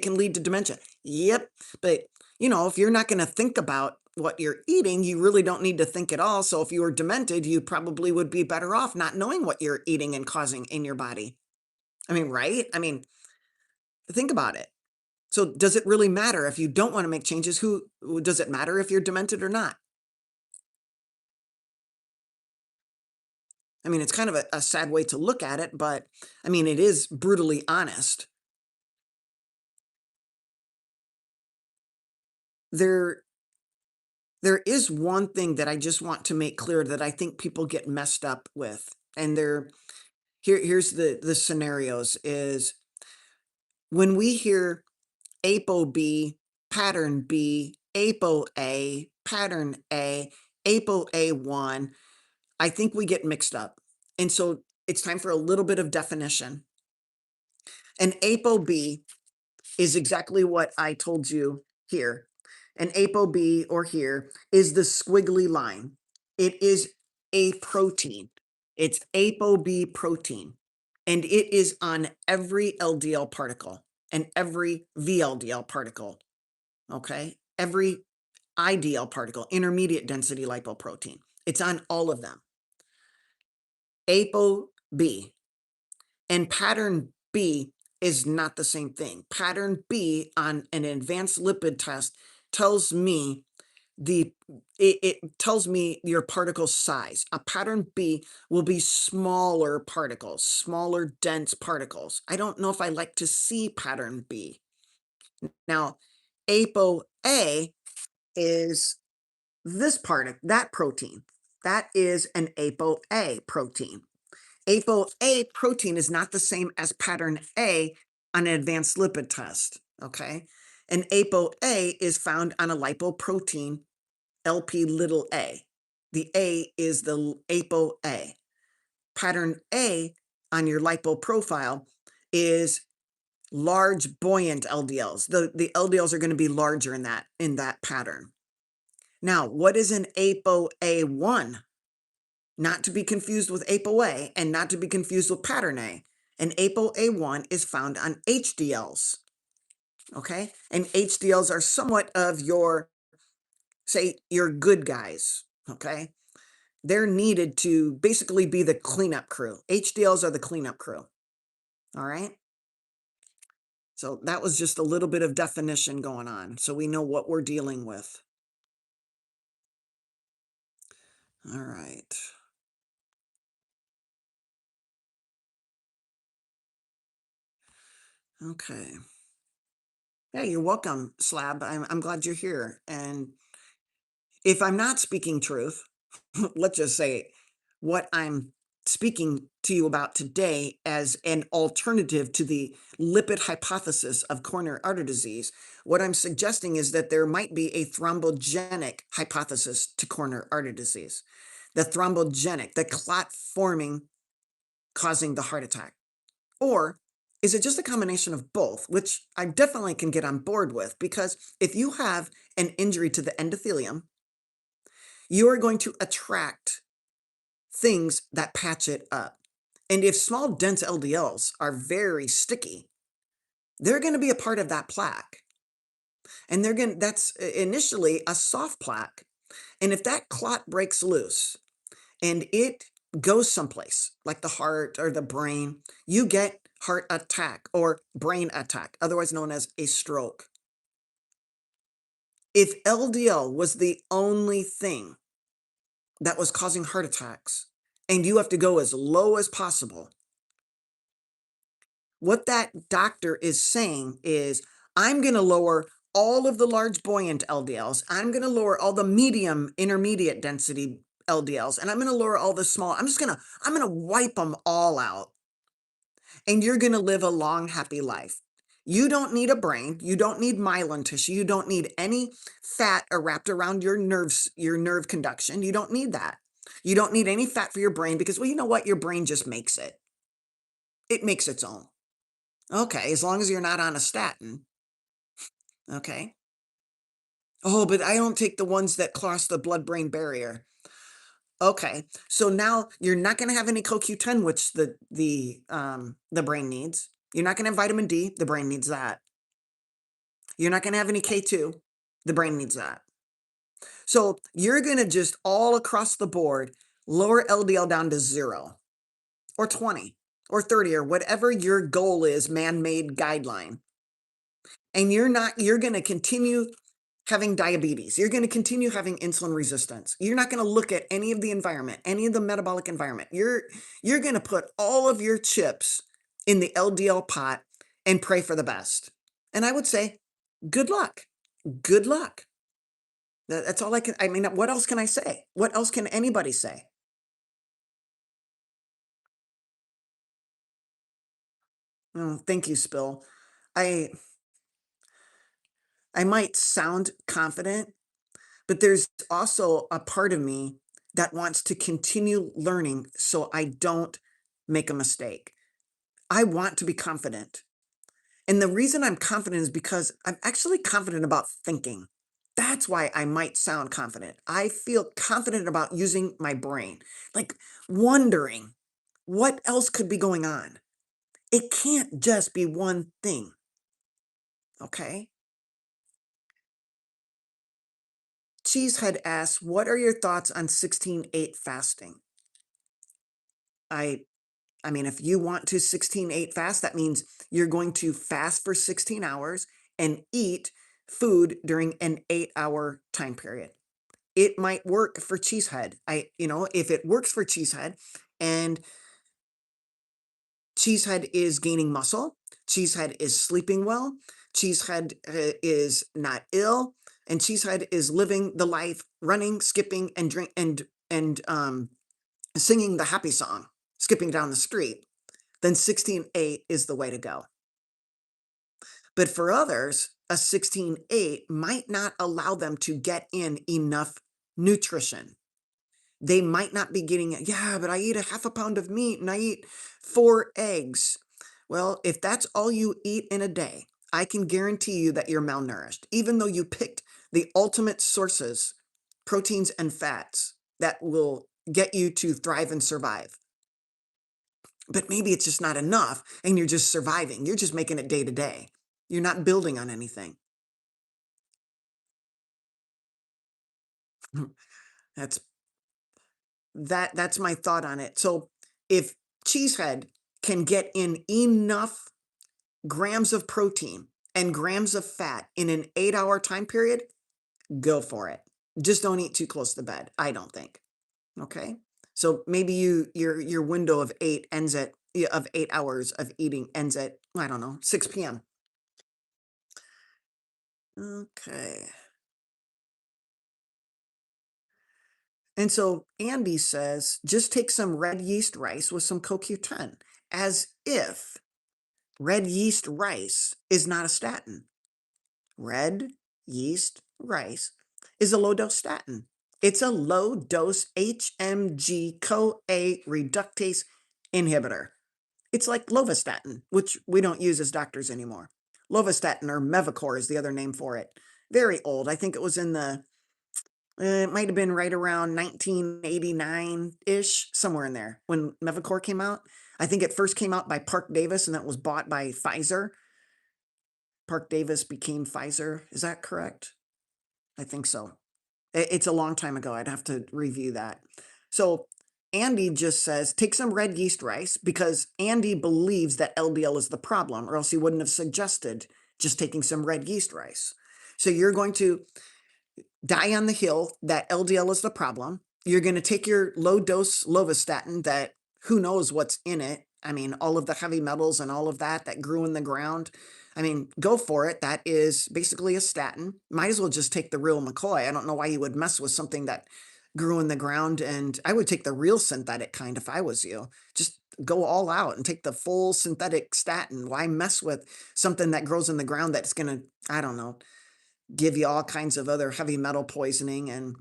can lead to dementia. Yep. But, if you're not going to think about what you're eating, you really don't need to think at all. So if you were demented, you probably would be better off not knowing what you're eating and causing in your body. I mean, right? I mean, think about it. So does it really matter if you don't want to make changes? Does it matter if you're demented or not? I mean, it's kind of a sad way to look at it, but I mean, it is brutally honest. There, there is one thing that I just want to make clear that I think people get messed up with. And here's the scenarios is when we hear ApoB, pattern B, ApoA, pattern A, ApoA1, I think we get mixed up. And so it's time for a little bit of definition. An ApoB is exactly what I told you here. An ApoB or here is the squiggly line. It is a protein. It's ApoB protein. And it is on every LDL particle and every VLDL particle. Okay. Every IDL particle, intermediate density lipoprotein. It's on all of them. ApoB and pattern B is not the same thing. Pattern B on an advanced lipid test tells me it tells me your particle size. A pattern B will be smaller particles, smaller dense particles. I don't know if I like to see pattern B. Now, ApoA is that protein. That is an ApoA protein. ApoA protein is not the same as pattern A on an advanced lipid test, okay? And ApoA is found on a lipoprotein LP little a. The A is the ApoA. Pattern A on your lipo profile is large buoyant LDLs. The LDLs are going to be larger in that pattern. Now, what is an ApoA1? Not to be confused with ApoA and not to be confused with pattern A. And ApoA1 is found on HDLs. Okay? And HDLs are somewhat of your good guys. Okay? They're needed to basically be the cleanup crew. HDLs are the cleanup crew. All right. So that was just a little bit of definition going on. So we know what we're dealing with. All right. Okay. Yeah, you're welcome, Slab. I'm glad you're here. And if I'm not speaking truth, let's just say what I'm speaking to you about today as an alternative to the lipid hypothesis of coronary artery disease, what I'm suggesting is that there might be a thrombogenic hypothesis to coronary artery disease. The thrombogenic, the clot forming, causing the heart attack. Or is it just a combination of both, which I definitely can get on board with? Because if you have an injury to the endothelium, you are going to attract things that patch it up. And if small, dense LDLs are very sticky, they're going to be a part of that plaque. And that's initially a soft plaque. And if that clot breaks loose and it goes someplace like the heart or the brain, you get heart attack or brain attack, otherwise known as a stroke. If LDL was the only thing that was causing heart attacks, and you have to go as low as possible, what that doctor is saying is, I'm going to lower all of the large buoyant LDLs. I'm going to lower all the medium intermediate density LDLs, and I'm going to lower all the small. I'm going to wipe them all out. And you're going to live a long, happy life. You don't need a brain. You don't need myelin tissue. You don't need any fat wrapped around your nerves, your nerve conduction. You don't need that. You don't need any fat for your brain because, well, you know what? Your brain just makes it. It makes its own. Okay, as long as you're not on a statin. Okay. Oh, but I don't take the ones that cross the blood-brain barrier. Okay, so now you're not going to have any CoQ10, which the brain needs. You're not going to have vitamin D. The brain needs that. You're not going to have any K2. The brain needs that. So you're going to just all across the board lower LDL down to 0 or 20 or 30 or whatever your goal is, man-made guideline. And you're going to continue having diabetes. You're going to continue having insulin resistance. You're not going to look at any of the environment, any of the metabolic environment. You're going to put all of your chips in the LDL pot and pray for the best. And I would say, good luck. Good luck. That's all I mean, what else can I say? What else can anybody say? Oh, thank you, Spill. I I might sound confident, but there's also a part of me that wants to continue learning so I don't make a mistake. I want to be confident. And the reason I'm confident is because I'm actually confident about thinking. That's why I might sound confident. I feel confident about using my brain, like wondering what else could be going on. It can't just be one thing. Okay. Cheesehead asks, what are your thoughts on 16/8 fasting? I I mean, if you want to 16/8 fast, that means you're going to fast for 16 hours and eat food during an 8-hour time period. It might work for Cheesehead. If it works for Cheesehead and Cheesehead is gaining muscle, Cheesehead is sleeping well, Cheesehead is not ill, and Cheesehead is living the life, running, skipping, and drink and singing the happy song, skipping down the street, then 16/8 is the way to go. But for others, a 16/8 might not allow them to get in enough nutrition. They might not be getting it. Yeah, but I eat a half a pound of meat and I eat 4 eggs. Well, if that's all you eat in a day, I can guarantee you that you're malnourished, even though you picked the ultimate sources, proteins and fats that will get you to thrive and survive. But maybe it's just not enough and you're just surviving. You're just making it day to day. You're not building on anything. That's that's my thought on it. So if Cheesehead can get in enough grams of protein and grams of fat in an 8-hour time period, go for it. Just don't eat too close to bed, I don't think. Okay? So maybe your window of 8 ends at yeah, of 8 hours of eating ends at, I don't know, 6 p.m. Okay. And so Andy says, just take some red yeast rice with some CoQ10, as if red yeast rice is not a statin. Red yeast rice is a low dose statin. It's a low dose HMG CoA reductase inhibitor. It's like lovastatin, which we don't use as doctors anymore. Lovastatin, or Mevacor, is the other name for it. Very old. I think it was in the it might have been right around 1989-ish, somewhere in there, when Mevacor came out. I think it first came out by Park Davis, and that was bought by Pfizer. Park Davis became Pfizer. Is that correct? I think so. It's a long time ago. I'd have to review that. So Andy just says, take some red yeast rice, because Andy believes that LDL is the problem, or else he wouldn't have suggested just taking some red yeast rice. So you're going to die on the hill that LDL is the problem. You're going to take your low dose lovastatin that who knows what's in it. I mean, all of the heavy metals and all of that grew in the ground. I mean, go for it. That is basically a statin. Might as well just take the real McCoy. I don't know why you would mess with something that grew in the ground. And I would take the real synthetic kind if I was you. Just go all out and take the full synthetic statin. Why mess with something that grows in the ground that's going to, I don't know, give you all kinds of other heavy metal poisoning and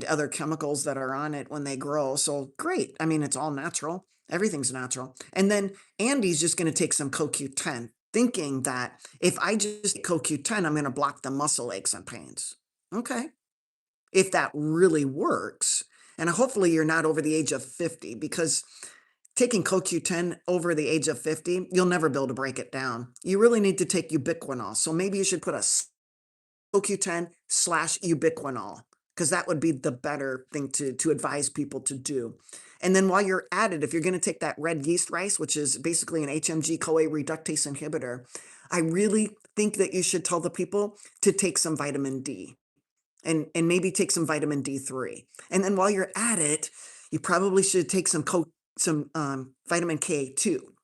other chemicals that are on it when they grow. So great. I mean, it's all natural. Everything's natural. And then Andy's just going to take some CoQ10, thinking that if I just take CoQ10, I'm going to block the muscle aches and pains. Okay. If that really works, and hopefully you're not over the age of 50, because taking CoQ10 over the age of 50, you'll never be able to break it down. You really need to take ubiquinol. So maybe you should put a CoQ10/ubiquinol, because that would be the better thing to advise people to do. And then while you're at it, if you're going to take that red yeast rice, which is basically an HMG CoA reductase inhibitor, I really think that you should tell the people to take some vitamin D, and maybe take some vitamin D3. And then while you're at it, you probably should take some vitamin K too.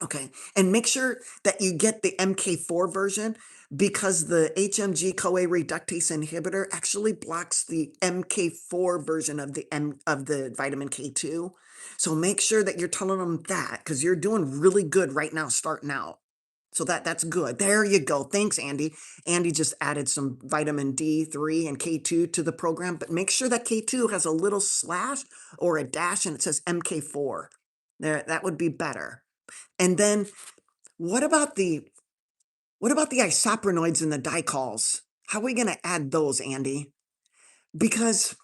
Okay. And make sure that you get the MK4 version, because the HMG CoA reductase inhibitor actually blocks the MK4 version of the vitamin K2. So make sure that you're telling them that, because you're doing really good right now starting out. So that's good. There you go. Thanks, Andy. Andy just added some vitamin D3 and K2 to the program, but make sure that K2 has a little slash or a dash and it says MK4. There, that would be better. And then what about the isoprenoids and the dicols? How are we going to add those, Andy? Because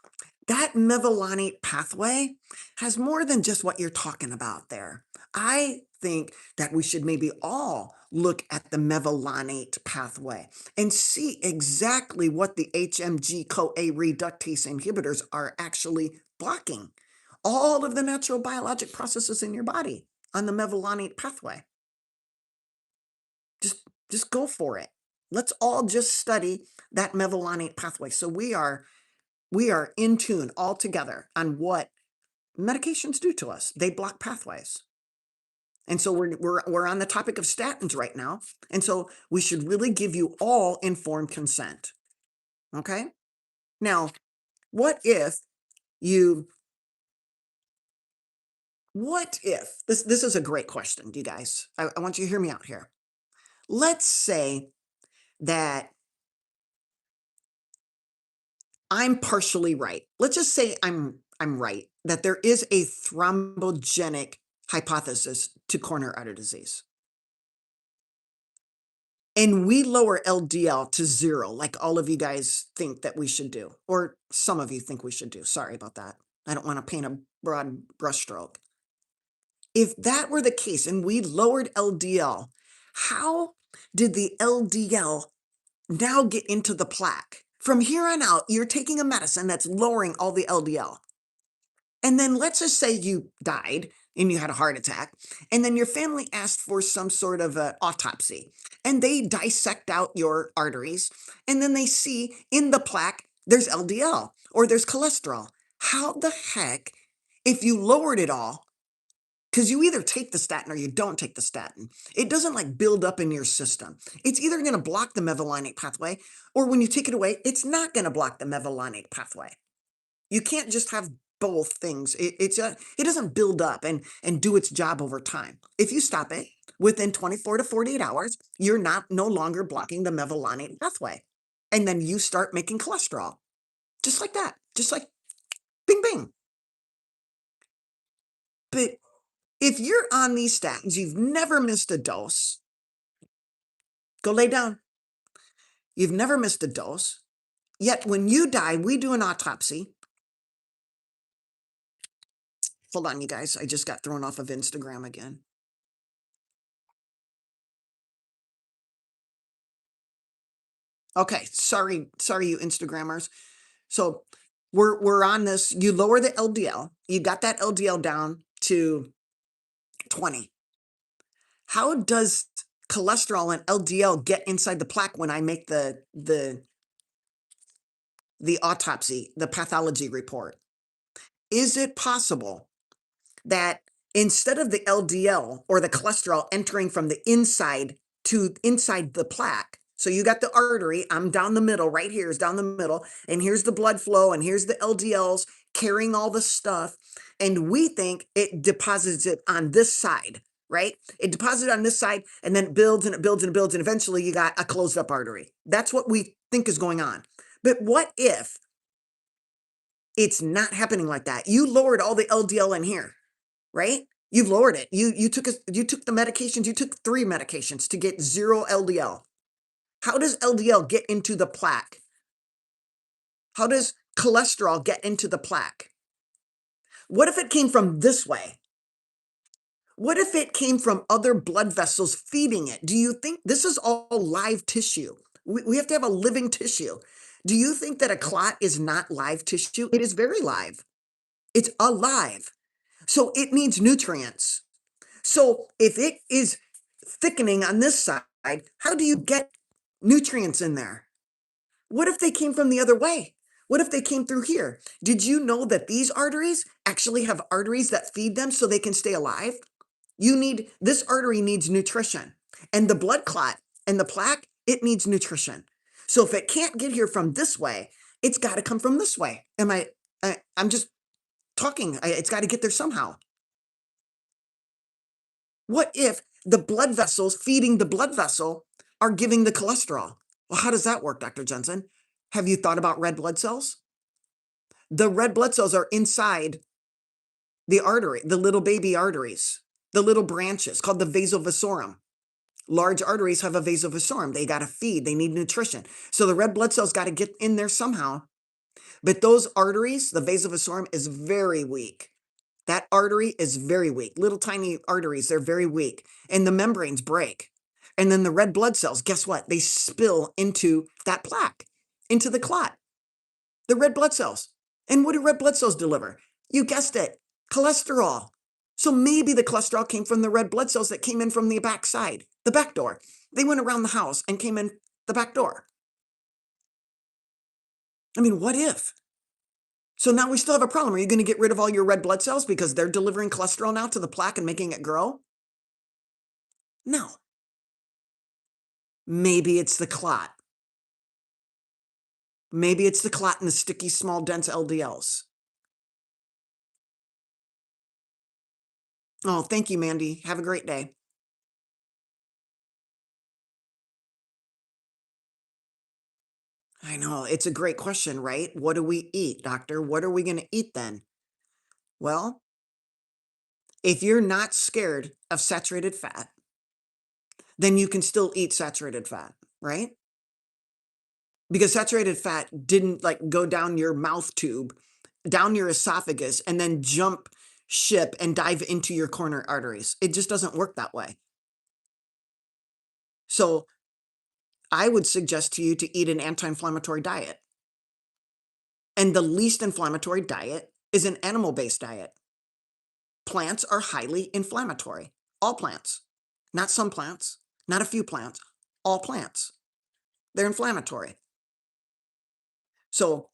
that mevalonate pathway has more than just what you're talking about there. I think that we should maybe all look at the mevalonate pathway and see exactly what the HMG CoA reductase inhibitors are actually blocking. All of the natural biologic processes in your body on the mevalonate pathway. Just go for it. Let's all just study that mevalonate pathway. So we are in tune all together on what medications do to us. They block pathways. And so we're on the topic of statins right now. And so we should really give you all informed consent. Okay? Now, what if you what if this is a great question, you guys. I want you to hear me out here. Let's say that I'm partially right. Let's just say I'm right that there is a thrombogenic hypothesis to coronary artery disease. And we lower LDL to 0, like all of you guys think that we should do, or some of you think we should do. Sorry about that. I don't want to paint a broad brushstroke. If that were the case and we lowered LDL, how did the LDL now get into the plaque? From here on out, you're taking a medicine that's lowering all the LDL. And then let's just say you died and you had a heart attack, and then your family asked for some sort of a autopsy, and they dissect out your arteries, and then they see in the plaque there's LDL or there's cholesterol. How the heck, if you lowered it all, because you either take the statin or you don't take the statin, it doesn't like build up in your system. It's either going to block the mevalonate pathway, or when you take it away, it's not going to block the mevalonate pathway. You can't just have both things. It doesn't build up and do its job over time. If you stop it within 24 to 48 hours, you're not no longer blocking the mevalonate pathway. And then you start making cholesterol. Just like that. Just like bing bing. But if you're on these statins, you've never missed a dose. Go lay down. You've never missed a dose. Yet when you die, we do an autopsy. Hold on, you guys. I just got thrown off of Instagram again. Okay, sorry, you Instagrammers. So we're on this. You lower the LDL. You got that LDL down to 20. How does cholesterol and LDL get inside the plaque when I make the autopsy, the pathology report? Is it possible that instead of the LDL or the cholesterol entering from the inside to inside the plaque, so you got the artery, I'm down the middle, right here is down the middle, and here's the blood flow, and here's the LDLs carrying all the stuff, and we think it deposits it on this side, right? It deposits on this side, and then it builds and it builds and it builds, and eventually you got a closed up artery. That's what we think is going on. But what if it's not happening like that? You lowered all the LDL in here, right? You've lowered it. You took the medications. You took 3 medications to get 0 LDL. How does LDL get into the plaque? How does cholesterol get into the plaque? What if it came from this way? What if it came from other blood vessels feeding it? Do you think this is all live tissue? We have to have a living tissue. Do you think that a clot is not live tissue? It is very live. It's alive. So it needs nutrients. So if it is thickening on this side, how do you get nutrients in there? What if they came from the other way? What if they came through here? Did you know that these arteries actually have arteries that feed them so they can stay alive? This artery needs nutrition, and the blood clot and the plaque, it needs nutrition. So if it can't get here from this way, it's got to come from this way. I'm just talking. It's got to get there somehow. What if the blood vessels feeding the blood vessel are giving the cholesterol? Well, how does that work, Dr. Jensen? Have you thought about red blood cells? The red blood cells are inside the artery, the little baby arteries, the little branches called the vasovasorum. Large arteries have a vasovasorum. They got to feed, they need nutrition. So the red blood cells got to get in there somehow. But those arteries, the vasovasorum is very weak. That artery is very weak. Little tiny arteries, they're very weak. And the membranes break. And then the red blood cells, guess what? They spill into that plaque, into the clot. The red blood cells. And what do red blood cells deliver? You guessed it, cholesterol. So maybe the cholesterol came from the red blood cells that came in from the back side, the back door. They went around the house and came in the back door. I mean, what if? So now we still have a problem. Are you going to get rid of all your red blood cells because they're delivering cholesterol now to the plaque and making it grow? No. Maybe it's the clot. Maybe it's the clot and the sticky, small, dense LDLs. Oh, thank you, Mandy. Have a great day. I know. It's a great question, right? What do we eat, doctor? What are we going to eat then? Well, if you're not scared of saturated fat, then you can still eat saturated fat, right? Because saturated fat didn't like go down your mouth tube, down your esophagus, and then jump ship and dive into your coronary arteries. It just doesn't work that way. So I would suggest to you to eat an anti-inflammatory diet. And the least inflammatory diet is an animal-based diet. Plants are highly inflammatory. All plants, not some plants, not a few plants, all plants. They're inflammatory. So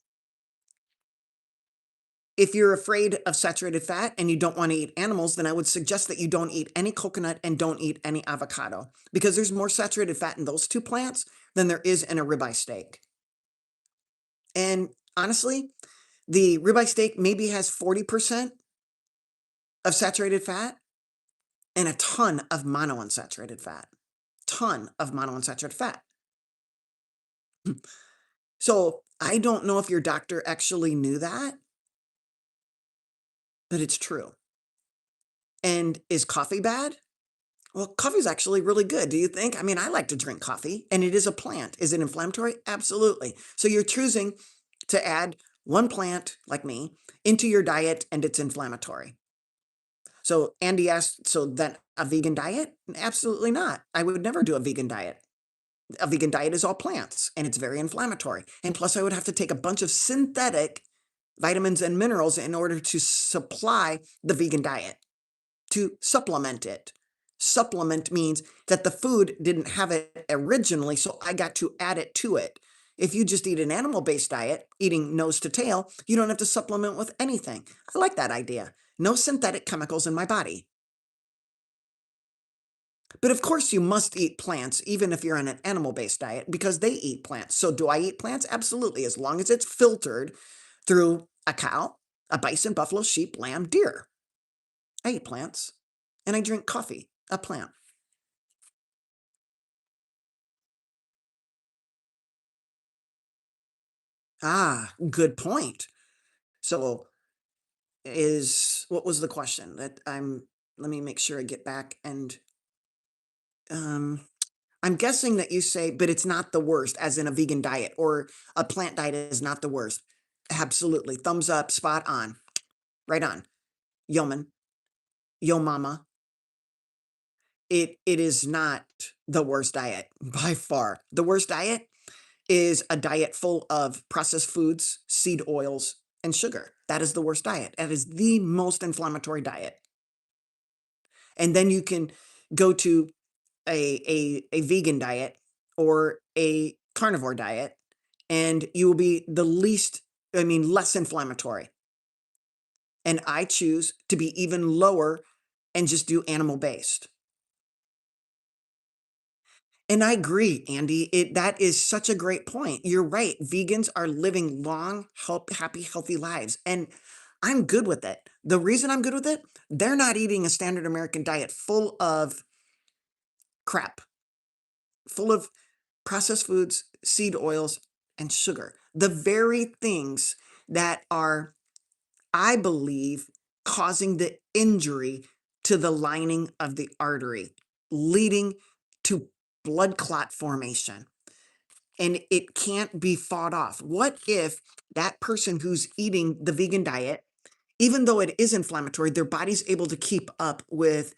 if you're afraid of saturated fat and you don't want to eat animals, then I would suggest that you don't eat any coconut and don't eat any avocado because there's more saturated fat in those two plants than there is in a ribeye steak. And honestly, the ribeye steak maybe has 40% of saturated fat and a ton of monounsaturated fat. Ton of monounsaturated fat. So I don't know if your doctor actually knew that, but it's true. And is coffee bad? Well, coffee is actually really good. Do you think? I mean, I like to drink coffee and it is a plant. Is it inflammatory? Absolutely. So you're choosing to add one plant, like me, into your diet and it's inflammatory. So Andy asked, so then a vegan diet? Absolutely not. I would never do a vegan diet. A vegan diet is all plants and it's very inflammatory. And plus, I would have to take a bunch of synthetic vitamins and minerals in order to supply the vegan diet, to supplement it. Supplement means that the food didn't have it originally, so I got to add it to it. If you just eat an animal-based diet, eating nose to tail, you don't have to supplement with anything. I like that idea. No synthetic chemicals in my body. But of course, you must eat plants, even if you're on an animal-based diet, because they eat plants. So do I eat plants? Absolutely, as long as it's filtered through a cow, a bison, buffalo, sheep, lamb, deer. I eat plants. And I drink coffee, a plant. Ah, good point. So what was the question? Let me make sure I get back and, um, I'm guessing that you say, but it's not the worst, as in a vegan diet or a plant diet is not the worst. Absolutely. Thumbs up, spot on. Right on. Yeoman, yo mama. It is not the worst diet by far. The worst diet is a diet full of processed foods, seed oils, and sugar. That is the worst diet. That is the most inflammatory diet. And then you can go to a vegan diet or a carnivore diet, and you will be less inflammatory. And I choose to be even lower and just do animal based. And I agree, Andy. That is such a great point. You're right. Vegans are living long, happy, healthy lives. And I'm good with it. The reason I'm good with it, they're not eating a standard American diet full of crap, full of processed foods, seed oils, and sugar. The very things that are, I believe, causing the injury to the lining of the artery, leading to blood clot formation. And it can't be fought off. What if that person who's eating the vegan diet, even though it is inflammatory, their body's able to keep up with,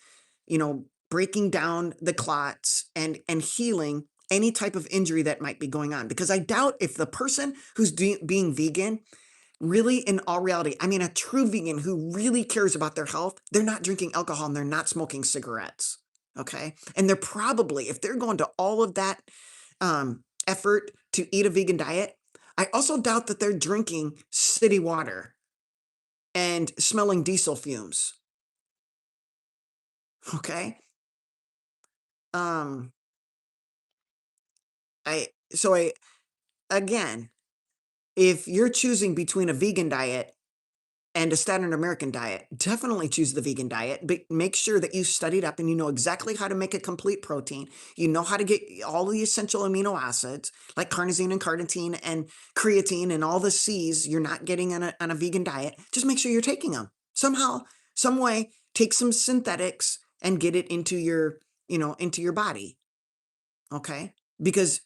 breaking down the clots and healing any type of injury that might be going on? Because I doubt if the person who's being vegan really, in all reality, I mean, a true vegan who really cares about their health, they're not drinking alcohol and they're not smoking cigarettes. Okay. And they're probably, if they're going to all of that effort to eat a vegan diet, I also doubt that they're drinking city water and smelling diesel fumes. Okay. Um, so again, if you're choosing between a vegan diet and a standard American diet, definitely choose the vegan diet, but make sure that you studied up and you know exactly how to make a complete protein. You know how to get all the essential amino acids like carnosine and carnitine and creatine and all the C's you're not getting on a vegan diet. Just make sure you're taking them somehow, some way. Take some synthetics and get it into your body. Okay, because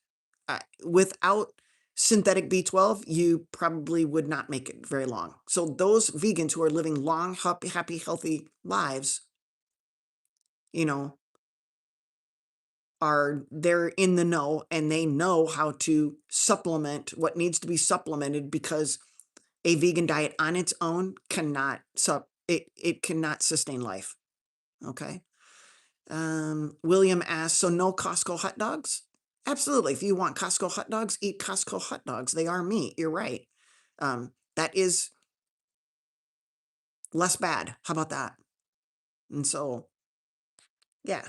without synthetic B12, you probably would not make it very long. So those vegans who are living long, happy, healthy lives, you know, they're in the know and they know how to supplement what needs to be supplemented because A vegan diet on its own cannot, so it cannot sustain life. Okay. William asks, so no Costco hot dogs? Absolutely. If you want Costco hot dogs, eat Costco hot dogs. They are meat. You're right. That is less bad. How about that? And so, yeah.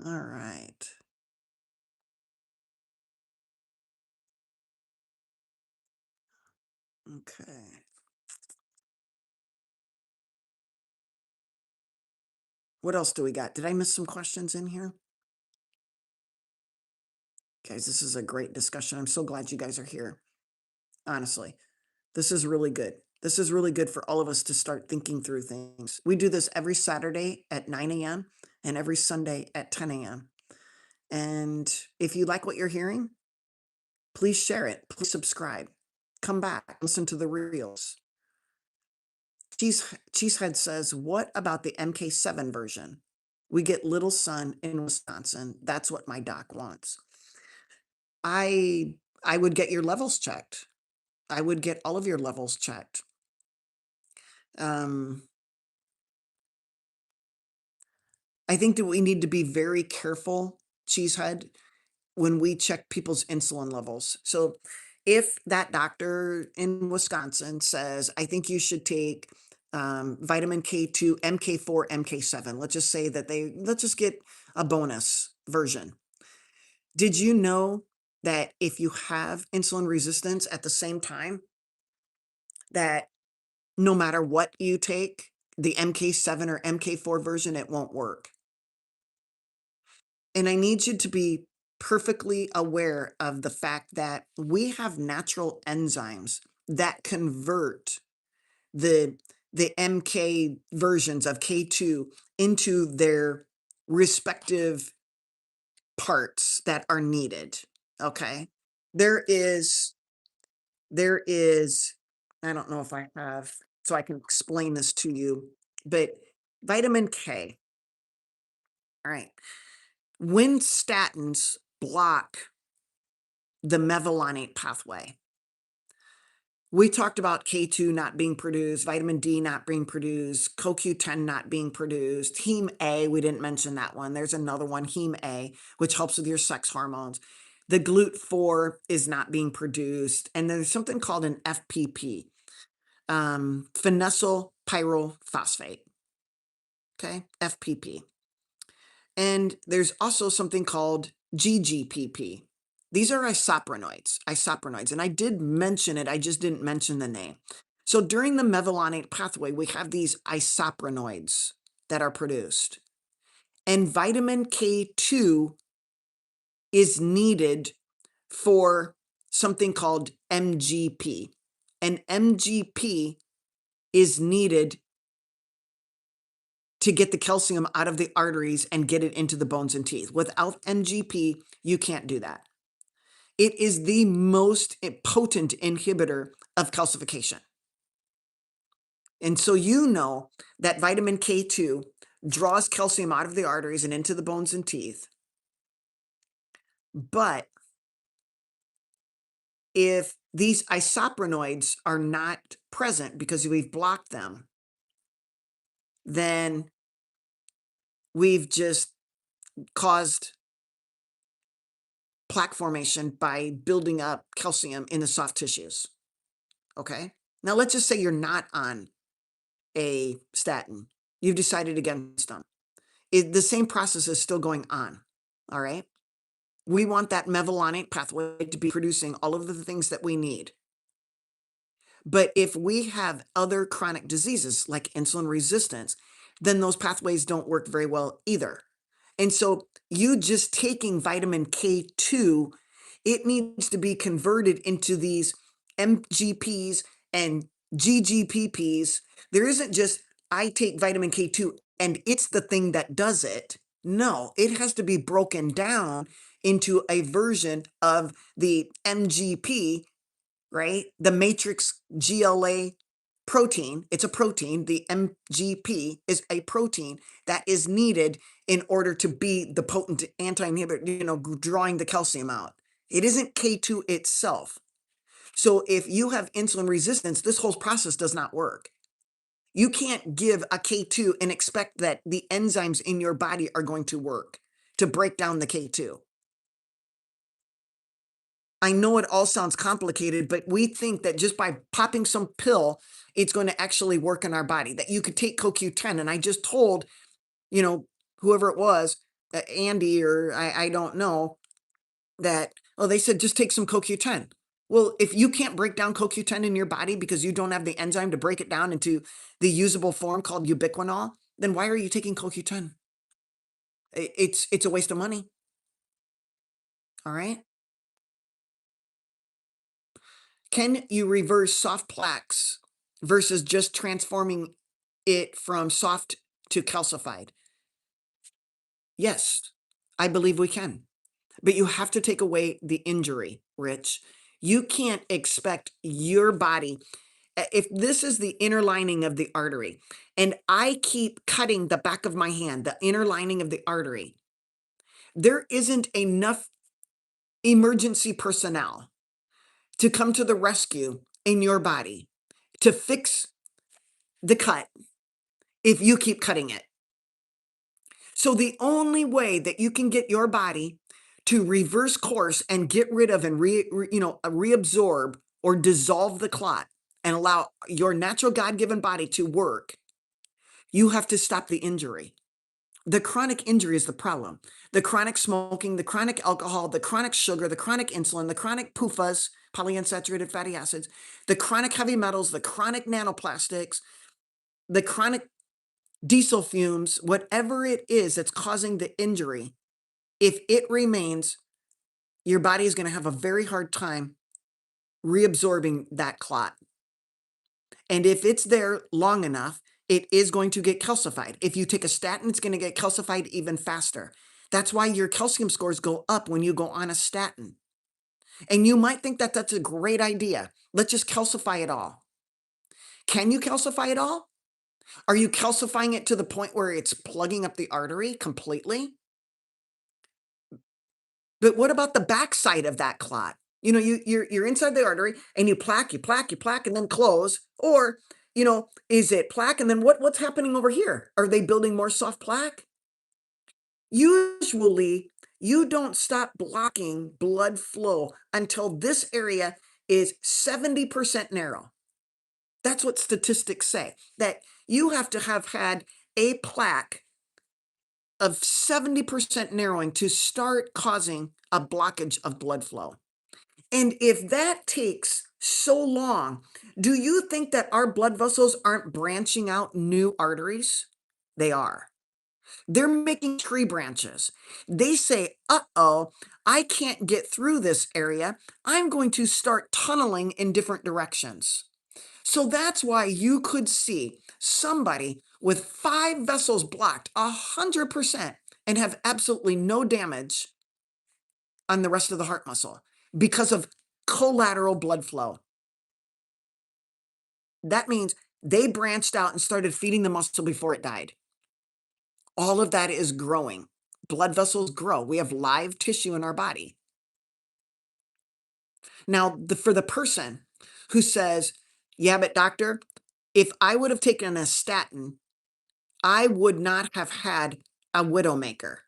All right. Okay. What else do we got? Did I miss some questions in here? Guys, this is a great discussion. I'm so glad you guys are here. Honestly, this is really good. This is really good for all of us to start thinking through things. We do this every Saturday at 9 a.m. and every Sunday at 10 a.m. And if you like what you're hearing, please share it. Please subscribe. Come back, listen to the reels. Cheesehead says, what about the MK7 version? We get Little Sun in Wisconsin. That's what my doc wants. I would get your levels checked. I would get all of your levels checked. I think that we need to be very careful, Cheesehead, when we check people's insulin levels. So if that doctor in Wisconsin says, I think you should take vitamin K2, MK4, MK7, let's just say that let's just get a bonus version. Did you know that if you have insulin resistance at the same time, that no matter what you take, the MK7 or MK4 version, it won't work? And I need you to be perfectly aware of the fact that we have natural enzymes that convert the MK versions of K2 into their respective parts that are needed. Okay. There is, I don't know if I have, so I can explain this to you, but vitamin K. All right. When statins block the mevalonate pathway, we talked about K2 not being produced, vitamin D not being produced, CoQ10 not being produced, heme A, we didn't mention that one. There's another one, heme A, which helps with your sex hormones. The GLUT4 is not being produced. And there's something called an FPP, phenyl pyrophosphate. Okay, FPP. And there's also something called GGPP. These are isoprenoids, and I did mention it, I just didn't mention the name. So during the mevalonate pathway, we have these isoprenoids that are produced. And vitamin K2 is needed for something called MGP. And MGP is needed to get the calcium out of the arteries and get it into the bones and teeth. Without MGP, you can't do that. It is the most potent inhibitor of calcification. And so you know that vitamin K2 draws calcium out of the arteries and into the bones and teeth. But if these isoprenoids are not present because we've blocked them, then we've just caused plaque formation by building up calcium in the soft tissues. Okay. Now let's just say you're not on a statin. You've decided against them. The same process is still going on. All right. We want that mevalonate pathway to be producing all of the things that we need. But if we have other chronic diseases like insulin resistance, then those pathways don't work very well either. And so you just taking vitamin K2, it needs to be converted into these MGPs and GGPPs. There isn't just, I take vitamin K2 and it's the thing that does it. No, it has to be broken down into a version of the MGP, right? The matrix GLA protein. It's a protein. The MGP is a protein that is needed in order to be the potent anti-inhibitor, drawing the calcium out. It isn't K2 itself. So if you have insulin resistance, this whole process does not work. You can't give a K2 and expect that the enzymes in your body are going to work to break down the K2. I know it all sounds complicated, but we think that just by popping some pill, it's going to actually work in our body, that you could take CoQ10. And I just told, you know, whoever it was, Andy, or I don't know, that, oh, they said just take some CoQ10. Well, if you can't break down CoQ10 in your body because you don't have the enzyme to break it down into the usable form called ubiquinol, then why are you taking CoQ10? It's a waste of money. All right. Can you reverse soft plaques versus just transforming it from soft to calcified? Yes, I believe we can. But you have to take away the injury, Rich. You can't expect your body, if this is the inner lining of the artery, and I keep cutting the back of my hand, the inner lining of the artery, there isn't enough emergency personnel to come to the rescue in your body to fix the cut if you keep cutting it. So the only way that you can get your body to reverse course and get rid of and reabsorb or dissolve the clot and allow your natural God-given body to work, you have to stop the injury. The chronic injury is the problem. The chronic smoking, the chronic alcohol, the chronic sugar, the chronic insulin, the chronic PUFAs, polyunsaturated fatty acids, the chronic heavy metals, the chronic nanoplastics, the chronic diesel fumes, whatever it is that's causing the injury, if it remains, your body is going to have a very hard time reabsorbing that clot. And if it's there long enough, it is going to get calcified. If you take a statin, it's going to get calcified even faster. That's why your calcium scores go up when you go on a statin. And you might think that that's a great idea. Let's just calcify it all. Can you calcify it all? Are you calcifying it to the point where it's plugging up the artery completely? But what about the backside of that clot? You know, you're inside the artery and you plaque, and then close. Or, is it plaque? And then what's happening over here? Are they building more soft plaque? Usually, you don't stop blocking blood flow until this area is 70% narrow. That's what statistics say, that you have to have had a plaque of 70% narrowing to start causing a blockage of blood flow. And if that takes so long, do you think that our blood vessels aren't branching out new arteries? They are. They're making tree branches. They say, uh-oh, I can't get through this area. I'm going to start tunneling in different directions. So that's why you could see somebody with 5 vessels blocked 100% and have absolutely no damage on the rest of the heart muscle because of collateral blood flow. That means they branched out and started feeding the muscle before it died. All of that is growing. Blood vessels grow. We have live tissue in our body. Now, for the person who says, yeah, but doctor, if I would have taken a statin, I would not have had a widowmaker,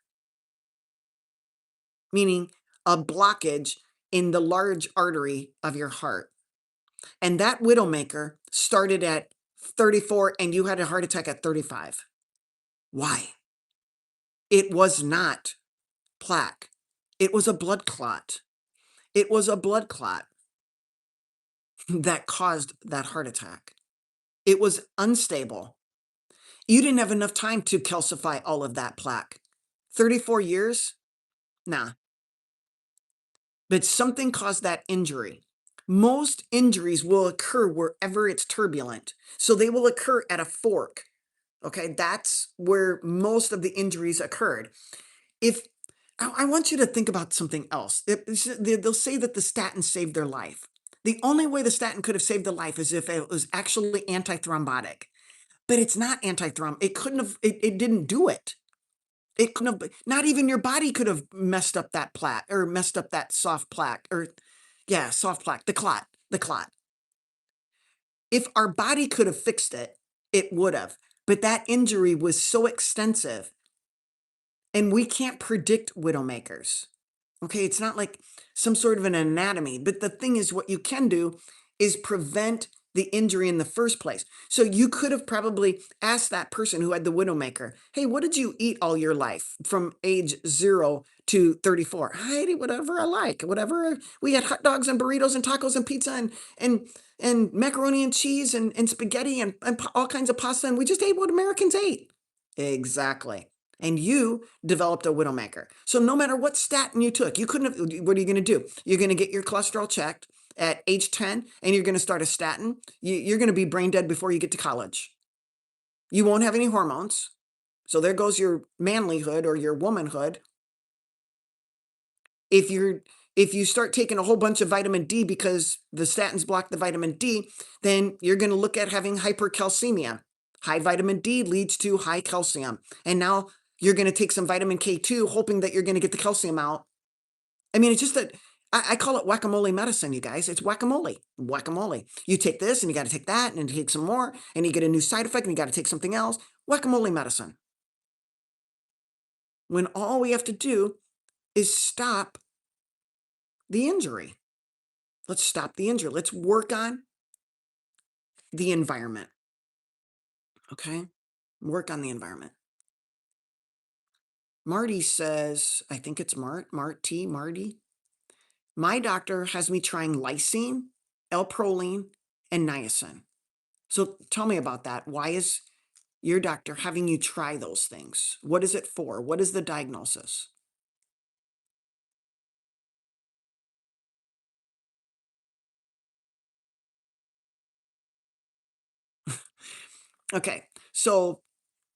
meaning a blockage in the large artery of your heart. And that widowmaker started at 34 and you had a heart attack at 35. Why? It was not plaque. It was a blood clot. It was a blood clot that caused that heart attack. It was unstable. You didn't have enough time to calcify all of that plaque. 34 years? Nah. But something caused that injury. Most injuries will occur wherever it's turbulent. So they will occur at a fork. Okay, that's where most of the injuries occurred. If I want you to think about something else. They'll say that the statin saved their life. The only way the statin could have saved the life is if it was actually antithrombotic. But it's not antithrombotic. It couldn't have, it didn't do it. It couldn't have, not even your body could have messed up that plaque or messed up that soft plaque or, yeah, soft plaque, the clot. If our body could have fixed it, it would have. But that injury was so extensive, and we can't predict widowmakers. Okay, it's not like some sort of an anatomy, but the thing is, what you can do is prevent the injury in the first place. So you could have probably asked that person who had the widowmaker, hey, what did you eat all your life from age 0 to 34? I ate whatever I like, whatever. We had hot dogs and burritos and tacos and pizza and macaroni and cheese and spaghetti and all kinds of pasta, and we just ate what Americans ate. Exactly. And you developed a widowmaker. So no matter what statin you took, you couldn't have, what are you going to do? You're going to get your cholesterol checked at age 10 and you're going to start a statin. You're going to be brain dead before you get to college. You won't have any hormones. So there goes your manlyhood or your womanhood. If you start taking a whole bunch of vitamin D because the statins block the vitamin D, then you're going to look at having hypercalcemia. High vitamin D leads to high calcium. And now you're going to take some vitamin K2, hoping that you're going to get the calcium out. I mean, it's just that I call it whack-a-mole medicine, you guys. It's whack-a-mole. Whack-a-mole. You take this and you got to take that and take some more and you get a new side effect and you got to take something else. Whack-a-mole medicine. When all we have to do is stop the injury. Let's stop the injury. Let's work on the environment. Okay? Work on the environment. Marty says, I think it's Marty. My doctor has me trying lysine, L-proline, and niacin. So tell me about that. Why is your doctor having you try those things? What is it for? What is the diagnosis? Okay, so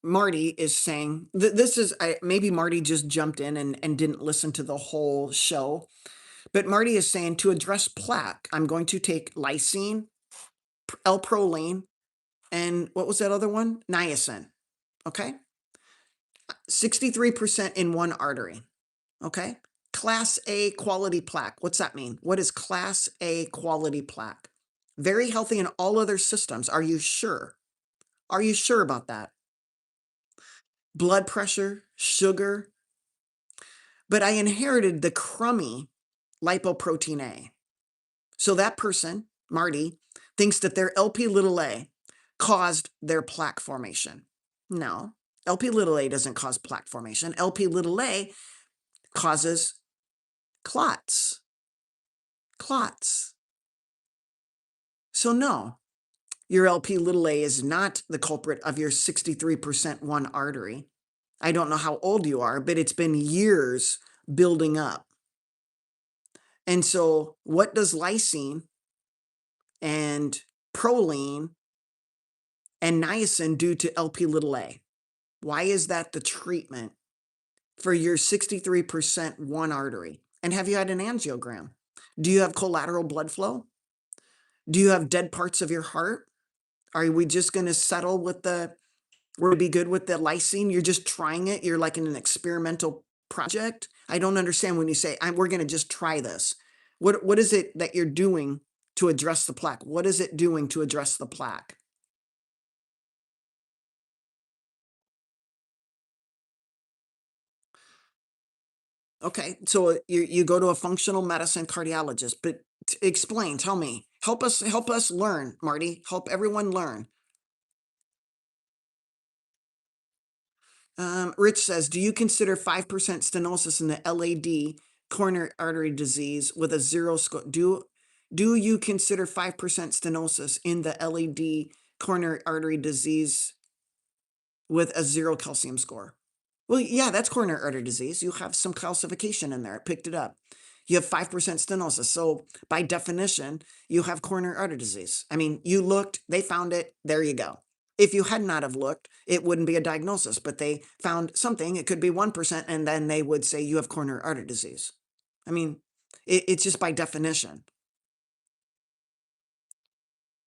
Marty is saying this is maybe Marty just jumped in and didn't listen to the whole show, but Marty is saying to address plaque, I'm going to take lysine, L-proline, and what was that other one? Niacin. Okay, 63% in one artery. Okay, Class A quality plaque. What's that mean? What is Class A quality plaque? Very healthy in all other systems. Are you sure? Are you sure about that? Blood pressure, sugar. But I inherited the crummy lipoprotein A. So that person, Marty, thinks that their LP little a caused their plaque formation. No, LP little a doesn't cause plaque formation. LP little a causes clots. Clots. So no, your LP little a is not the culprit of your 63% one artery. I don't know how old you are, but it's been years building up. And so what does lysine and proline and niacin do to LP little a? Why is that the treatment for your 63% one artery? And have you had an angiogram? Do you have collateral blood flow? Do you have dead parts of your heart? Are we just going to settle with we're be good with the lysine? You're just trying it. You're like in an experimental project. I don't understand when you say, we're going to just try this. What is it that you're doing to address the plaque? What is it doing to address the plaque? Okay, so you go to a functional medicine cardiologist, but explain, tell me, help us learn, Marty, help everyone learn. Rich says, do you consider 5% stenosis in the LAD, coronary artery disease, with a zero score? Do you consider 5% stenosis in the LAD, coronary artery disease, with a 0 calcium score? Well, yeah, that's coronary artery disease. You have some calcification in there. It picked it up. You have 5% stenosis. So by definition, you have coronary artery disease. I mean, you looked, they found it, there you go. If you had not have looked, it wouldn't be a diagnosis, but they found something, it could be 1%, and then they would say you have coronary artery disease. I mean, it's just by definition.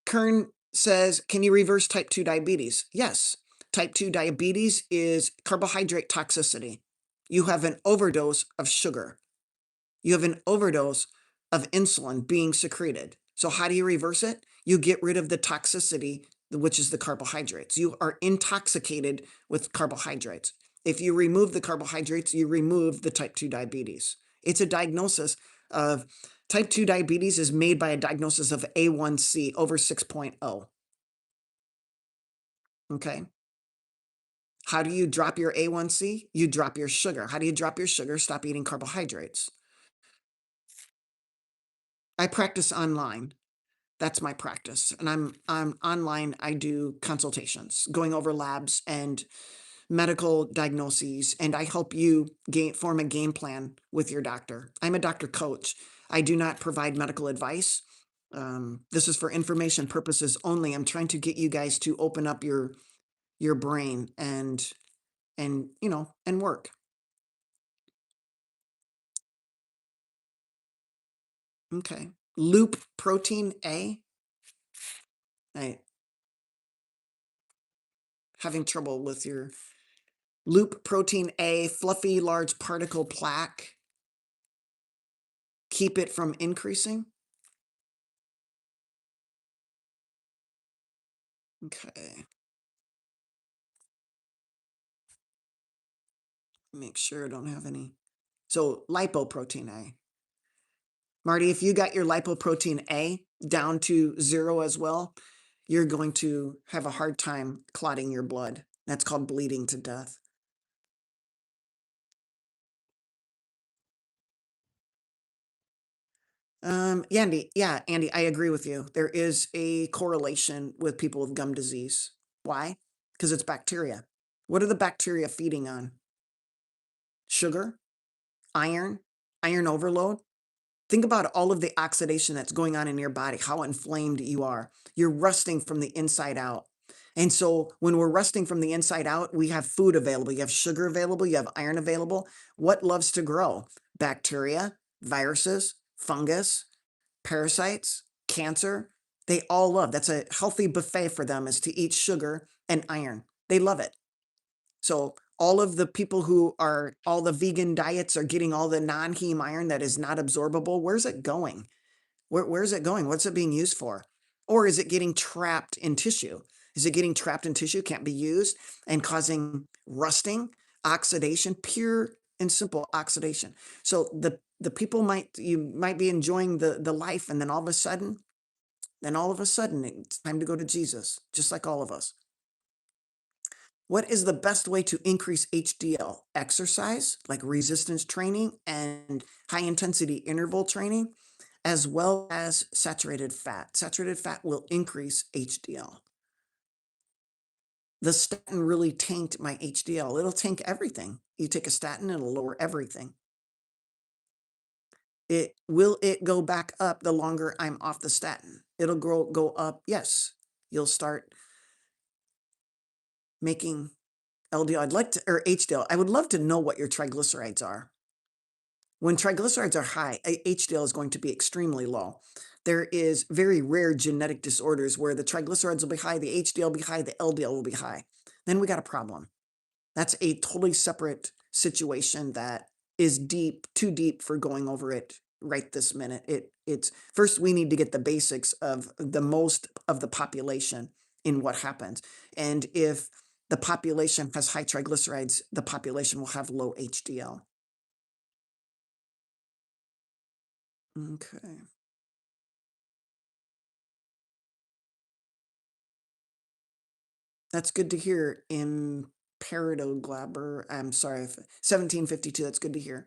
Kern says, can you reverse type 2 diabetes? Yes. Type 2 diabetes is carbohydrate toxicity. You have an overdose of sugar. You have an overdose of insulin being secreted. So, how do you reverse it? You get rid of the toxicity, which is the carbohydrates. You are intoxicated with carbohydrates. If you remove the carbohydrates, you remove the type 2 diabetes. It's a diagnosis of type 2 diabetes is made by a diagnosis of A1C over 6.0. Okay. How do you drop your A1C? You drop your sugar. How do you drop your sugar? Stop eating carbohydrates. I practice online. That's my practice. And I'm online. I do consultations, going over labs and medical diagnoses, and I help you form a game plan with your doctor. I'm a doctor coach. I do not provide medical advice. This is for information purposes only. I'm trying to get you guys to open up your brain and and work. Okay. Loop protein A. I having trouble with your loop protein A, fluffy large particle plaque. Keep it from increasing. Okay. Make sure I don't have any. So lipoprotein A. Marty, if you got your lipoprotein A down to 0 as well, you're going to have a hard time clotting your blood. That's called bleeding to death. Andy, I agree with you. There is a correlation with people with gum disease. Why? Because it's bacteria. What are the bacteria feeding on? Sugar, iron, iron overload. Think about all of the oxidation that's going on in your body, how inflamed you are. You're rusting from the inside out. And so when we're rusting from the inside out, we have food available. You have sugar available, you have iron available. What loves to grow? Bacteria, viruses, fungus, parasites, cancer. They all love. That's a healthy buffet for them, is to eat sugar and iron. They love it. So all of the people who are all the vegan diets are getting all the non-heme iron that is not absorbable. Where's it going? Where's it going? What's it being used for? Or is it getting trapped in tissue? Is it getting trapped in tissue, can't be used, and causing rusting, oxidation, pure and simple oxidation? So the people you might be enjoying the life, and then all of a sudden, it's time to go to Jesus, just like all of us. What is the best way to increase HDL? Exercise, like resistance training and high intensity interval training, as well as saturated fat. Saturated fat will increase HDL. The statin really tanked my HDL. It'll tank everything. You take a statin, it'll lower everything. Will it go back up the longer I'm off the statin? It'll go up. Yes. You'll start making LDL. I'd like to, or HDL. I would love to know what your triglycerides are. When triglycerides are high, HDL is going to be extremely low. There is very rare genetic disorders where the triglycerides will be high, the HDL will be high, the LDL will be high. Then we got a problem. That's a totally separate situation that is deep, too deep for going over it right this minute. It's first we need to get the basics of the most of the population in what happens. And if the population has high triglycerides, the population will have low HDL. Okay. That's good to hear. Imperadoglabber, I'm sorry, 1752, that's good to hear.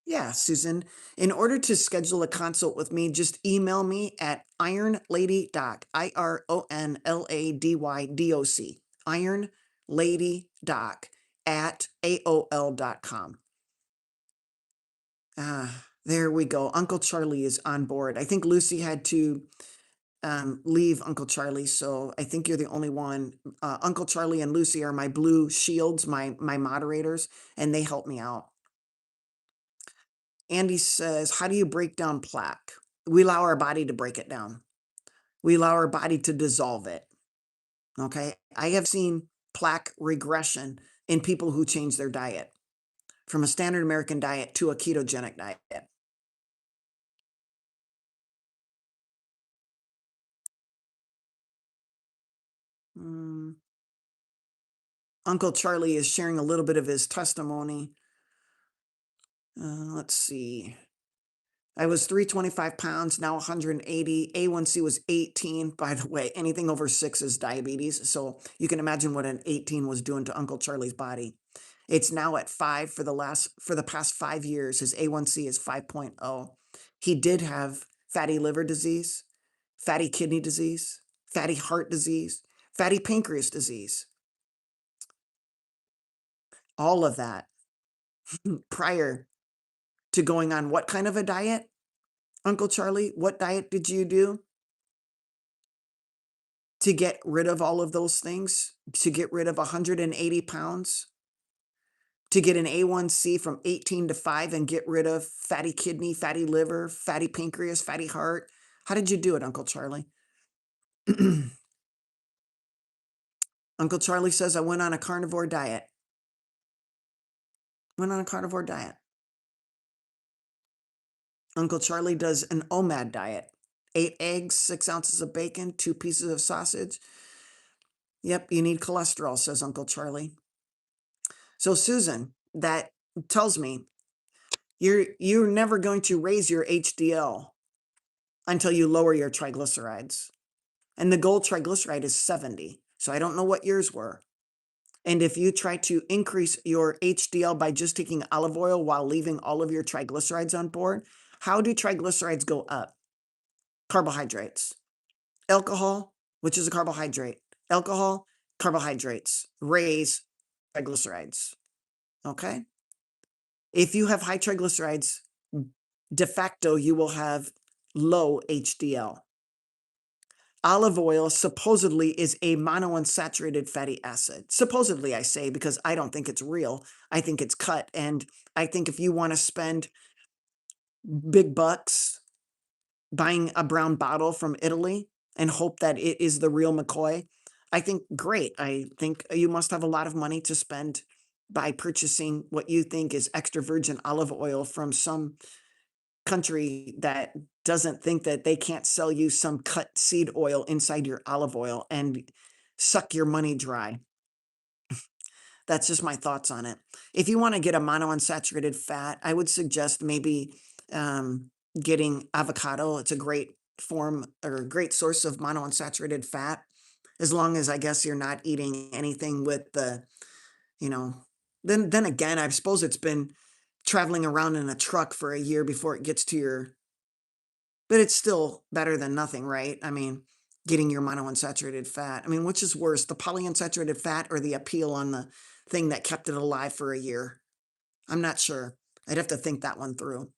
Yeah, Susan. In order to schedule a consult with me, just email me at ironladydoc, IronLadyDoc, ironladydoc at AOL.com. There we go. Uncle Charlie is on board. I think Lucy had to leave Uncle Charlie, so I think you're the only one. Uncle Charlie and Lucy are my blue shields, my moderators, and they help me out. Andy says, how do you break down plaque? We allow our body to break it down. We allow our body to dissolve it. Okay. I have seen plaque regression in people who change their diet from a standard American diet to a ketogenic diet. Mm, Uncle Charlie is sharing a little bit of his testimony. Let's see. I was 325 pounds, now 180. A1C was 18. By the way, anything over 6 is diabetes. So you can imagine what an 18 was doing to Uncle Charlie's body. It's now at 5 for the past 5 years. His A1C is 5.0. He did have fatty liver disease, fatty kidney disease, fatty heart disease, fatty pancreas disease. All of that prior to going on what kind of a diet? Uncle Charlie, what diet did you do to get rid of all of those things? To get rid of 180 pounds? To get an A1C from 18 to 5 and get rid of fatty kidney, fatty liver, fatty pancreas, fatty heart? How did you do it, Uncle Charlie? Uncle Charlie says, I went on a carnivore diet. Went on a carnivore diet. Uncle Charlie does an OMAD diet. 8 eggs, 6 ounces of bacon, 2 pieces of sausage. Yep, you need cholesterol, says Uncle Charlie. So Susan, that tells me you're never going to raise your HDL until you lower your triglycerides. And the goal triglyceride is 70. So I don't know what yours were. And if you try to increase your HDL by just taking olive oil while leaving all of your triglycerides on board, how do triglycerides go up? Carbohydrates. Alcohol, which is a carbohydrate. Alcohol, carbohydrates raise triglycerides. Okay? If you have high triglycerides, de facto, you will have low HDL. Olive oil supposedly is a monounsaturated fatty acid. Supposedly, I say, because I don't think it's real. I think it's cut. And I think if you want to spend big bucks buying a brown bottle from Italy and hope that it is the real McCoy, I think great. I think you must have a lot of money to spend by purchasing what you think is extra virgin olive oil from some country that doesn't think that they can't sell you some cut seed oil inside your olive oil and suck your money dry. That's just my thoughts on it. If you want to get a monounsaturated fat, I would suggest maybe getting avocado. It's a great form or a great source of monounsaturated fat, as long as I guess you're not eating anything with the, you know, then again, I suppose it's been traveling around in a truck for a year before it gets to your, but it's still better than nothing, right? I mean, getting your monounsaturated fat. I mean, which is worse, the polyunsaturated fat or the appeal on the thing that kept it alive for a year? I'm not sure. I'd have to think that one through.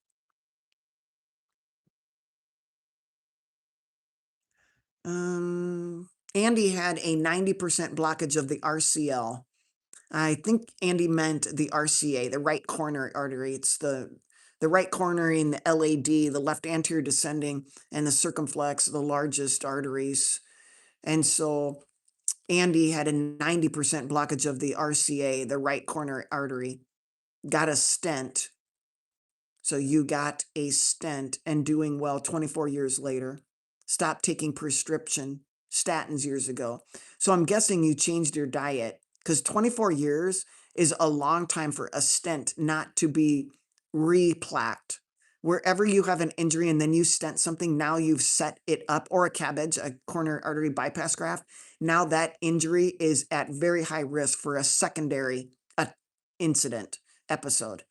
Andy had a 90% blockage of the RCL. I think Andy meant the RCA, the right coronary artery. It's the right coronary and the LAD, the left anterior descending, and the circumflex, the largest arteries. And so Andy had a 90% blockage of the RCA, the right coronary artery, got a stent. So you got a stent and doing well 24 years later. Stopped taking prescription statins years ago. So I'm guessing you changed your diet because 24 years is a long time for a stent not to be replaqued. Wherever you have an injury and then you stent something, now you've set it up, or a cabbage, a coronary artery bypass graft. Now that injury is at very high risk for a secondary incident episode.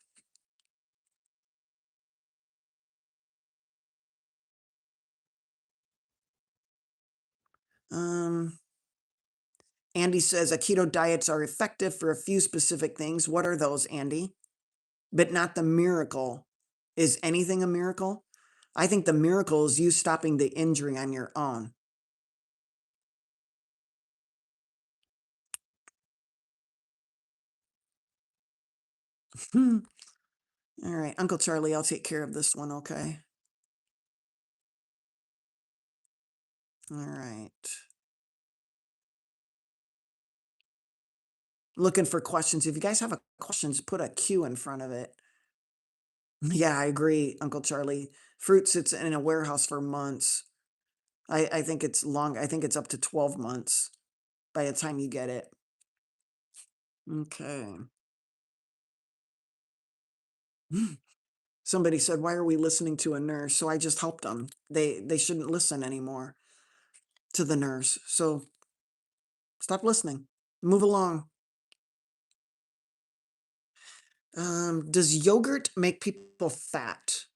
Andy says a keto diets are effective for a few specific things. What are those, Andy? But not the miracle. Is anything a miracle? I think the miracle is you stopping the injury on your own. All right, Uncle Charlie, I'll take care of this one, okay? All right. looking for questions. If you guys have a questions, put a Q in front of it. Yeah, I agree, Uncle Charlie. Fruit sits in a warehouse for months. I think it's long. I think it's up to 12 months by the time you get it. Okay. Somebody said, "Why are we listening to a nurse?" So I just helped them. They shouldn't listen anymore to the nurse. So stop listening. Move along. Does yogurt make people fat?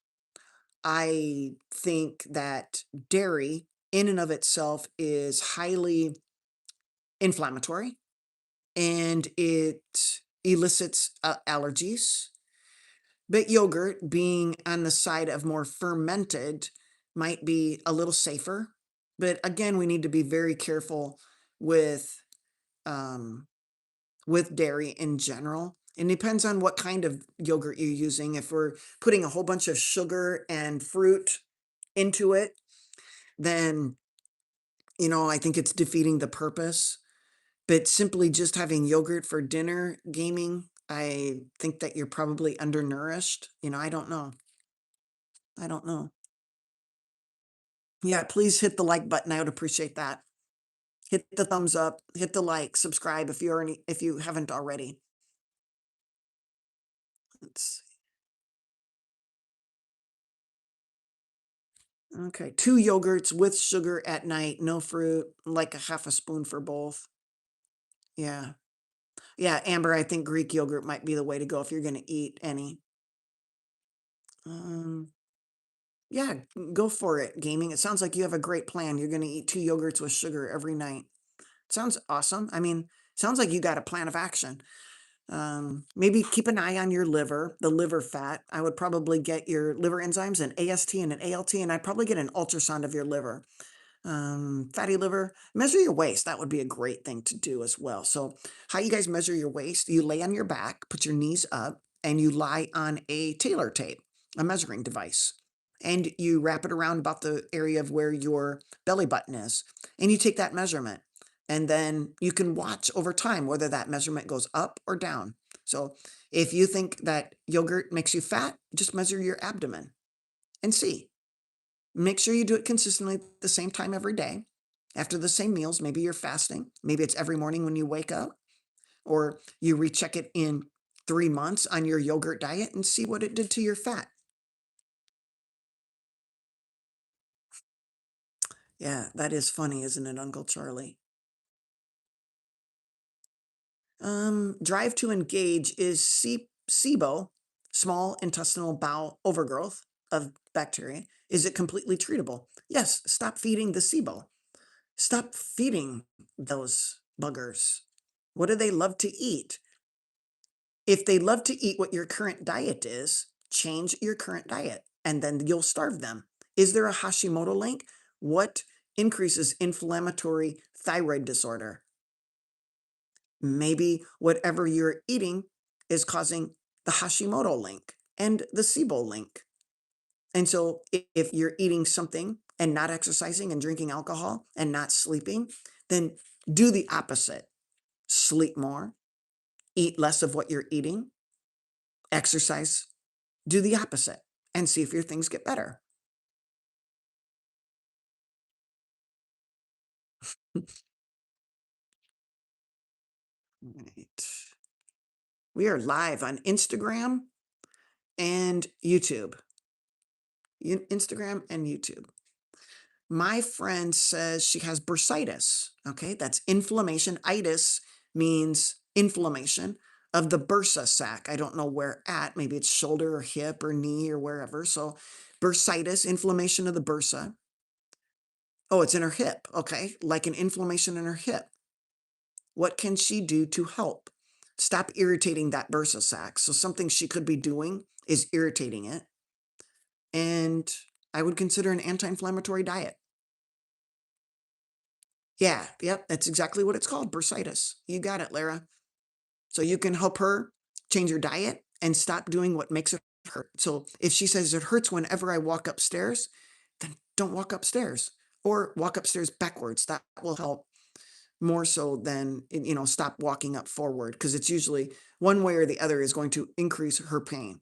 I think that dairy in and of itself is highly inflammatory and it elicits allergies. But yogurt, being on the side of more fermented, might be a little safer. But again, we need to be very careful with um, dairy in general. It depends on what kind of yogurt you're using. If we're putting a whole bunch of sugar and fruit into it, then I think it's defeating the purpose. But simply just having yogurt for dinner, gaming, I think that you're probably undernourished. I don't know. I don't know. Yeah, please hit the like button. I would appreciate that. Hit the thumbs up, hit the like, subscribe if you haven't already. Let's see. Okay, 2 yogurts with sugar at night, no fruit, like a half a spoon for both. Yeah. Yeah, Amber, I think Greek yogurt might be the way to go if you're gonna eat any. Um, yeah, go for it, gaming. It sounds like you have a great plan. You're gonna eat 2 yogurts with sugar every night. Sounds awesome. I mean, sounds like you got a plan of action. Maybe keep an eye on your liver, the liver fat. I would probably get your liver enzymes, an AST and an ALT, and I'd probably get an ultrasound of your liver. Fatty liver, measure your waist. That would be a great thing to do as well. So, how you guys measure your waist? You lay on your back, put your knees up, and you lie on a Taylor tape, a measuring device. And you wrap it around about the area of where your belly button is. And you take that measurement. And then you can watch over time whether that measurement goes up or down. So, if you think that yogurt makes you fat, just measure your abdomen and see. Make sure you do it consistently at the same time every day, after the same meals. Maybe you're fasting. Maybe it's every morning when you wake up, or you recheck it in 3 months on your yogurt diet and see what it did to your fat. Yeah, that is funny, isn't it, Uncle Charlie? Drive to engage is SIBO, small intestinal bowel overgrowth of bacteria. Is it completely treatable? Yes, stop feeding the SIBO. Stop feeding those buggers. What do they love to eat? If they love to eat what your current diet is, change your current diet and then you'll starve them. Is there a Hashimoto link? What increases inflammatory thyroid disorder? Maybe whatever you're eating is causing the Hashimoto link and the SIBO link. And so if you're eating something and not exercising and drinking alcohol and not sleeping, then do the opposite. Sleep more, eat less of what you're eating, exercise, do the opposite, and see if your things get better. Right. We are live on Instagram and YouTube. Instagram and YouTube. My friend says she has bursitis. Okay, that's inflammation. Itis means inflammation of the bursa sac. I don't know where at. Maybe it's shoulder or hip or knee or wherever. So, bursitis, inflammation of the bursa. Oh, it's in her hip. Okay, like an inflammation in her hip. What can she do to help? Stop irritating that bursa sac. So, something she could be doing is irritating it. And I would consider an anti inflammatory diet. Yeah, yep, that's exactly what it's called, bursitis. You got it, Lara. So you can help her change her diet and stop doing what makes it hurt. So if she says it hurts whenever I walk upstairs, then don't walk upstairs or walk upstairs backwards. That will help. more so than, stop walking up forward, because it's usually one way or the other is going to increase her pain.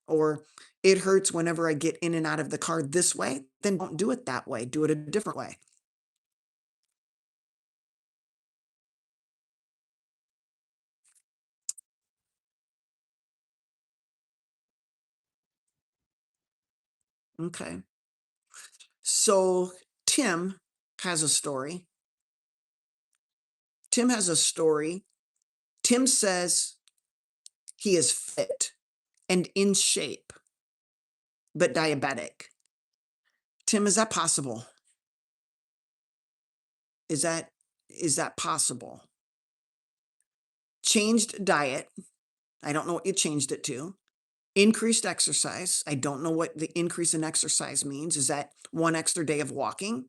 Or it hurts whenever I get in and out of the car this way, then don't do it that way. Do it a different way. Okay. So Tim has a story. Tim has a story. Tim says he is fit and in shape, but diabetic. Tim, is that possible? Is that is that possible? Changed diet. I don't know what you changed it to. Increased exercise. I don't know what the increase in exercise means. Is that one extra day of walking?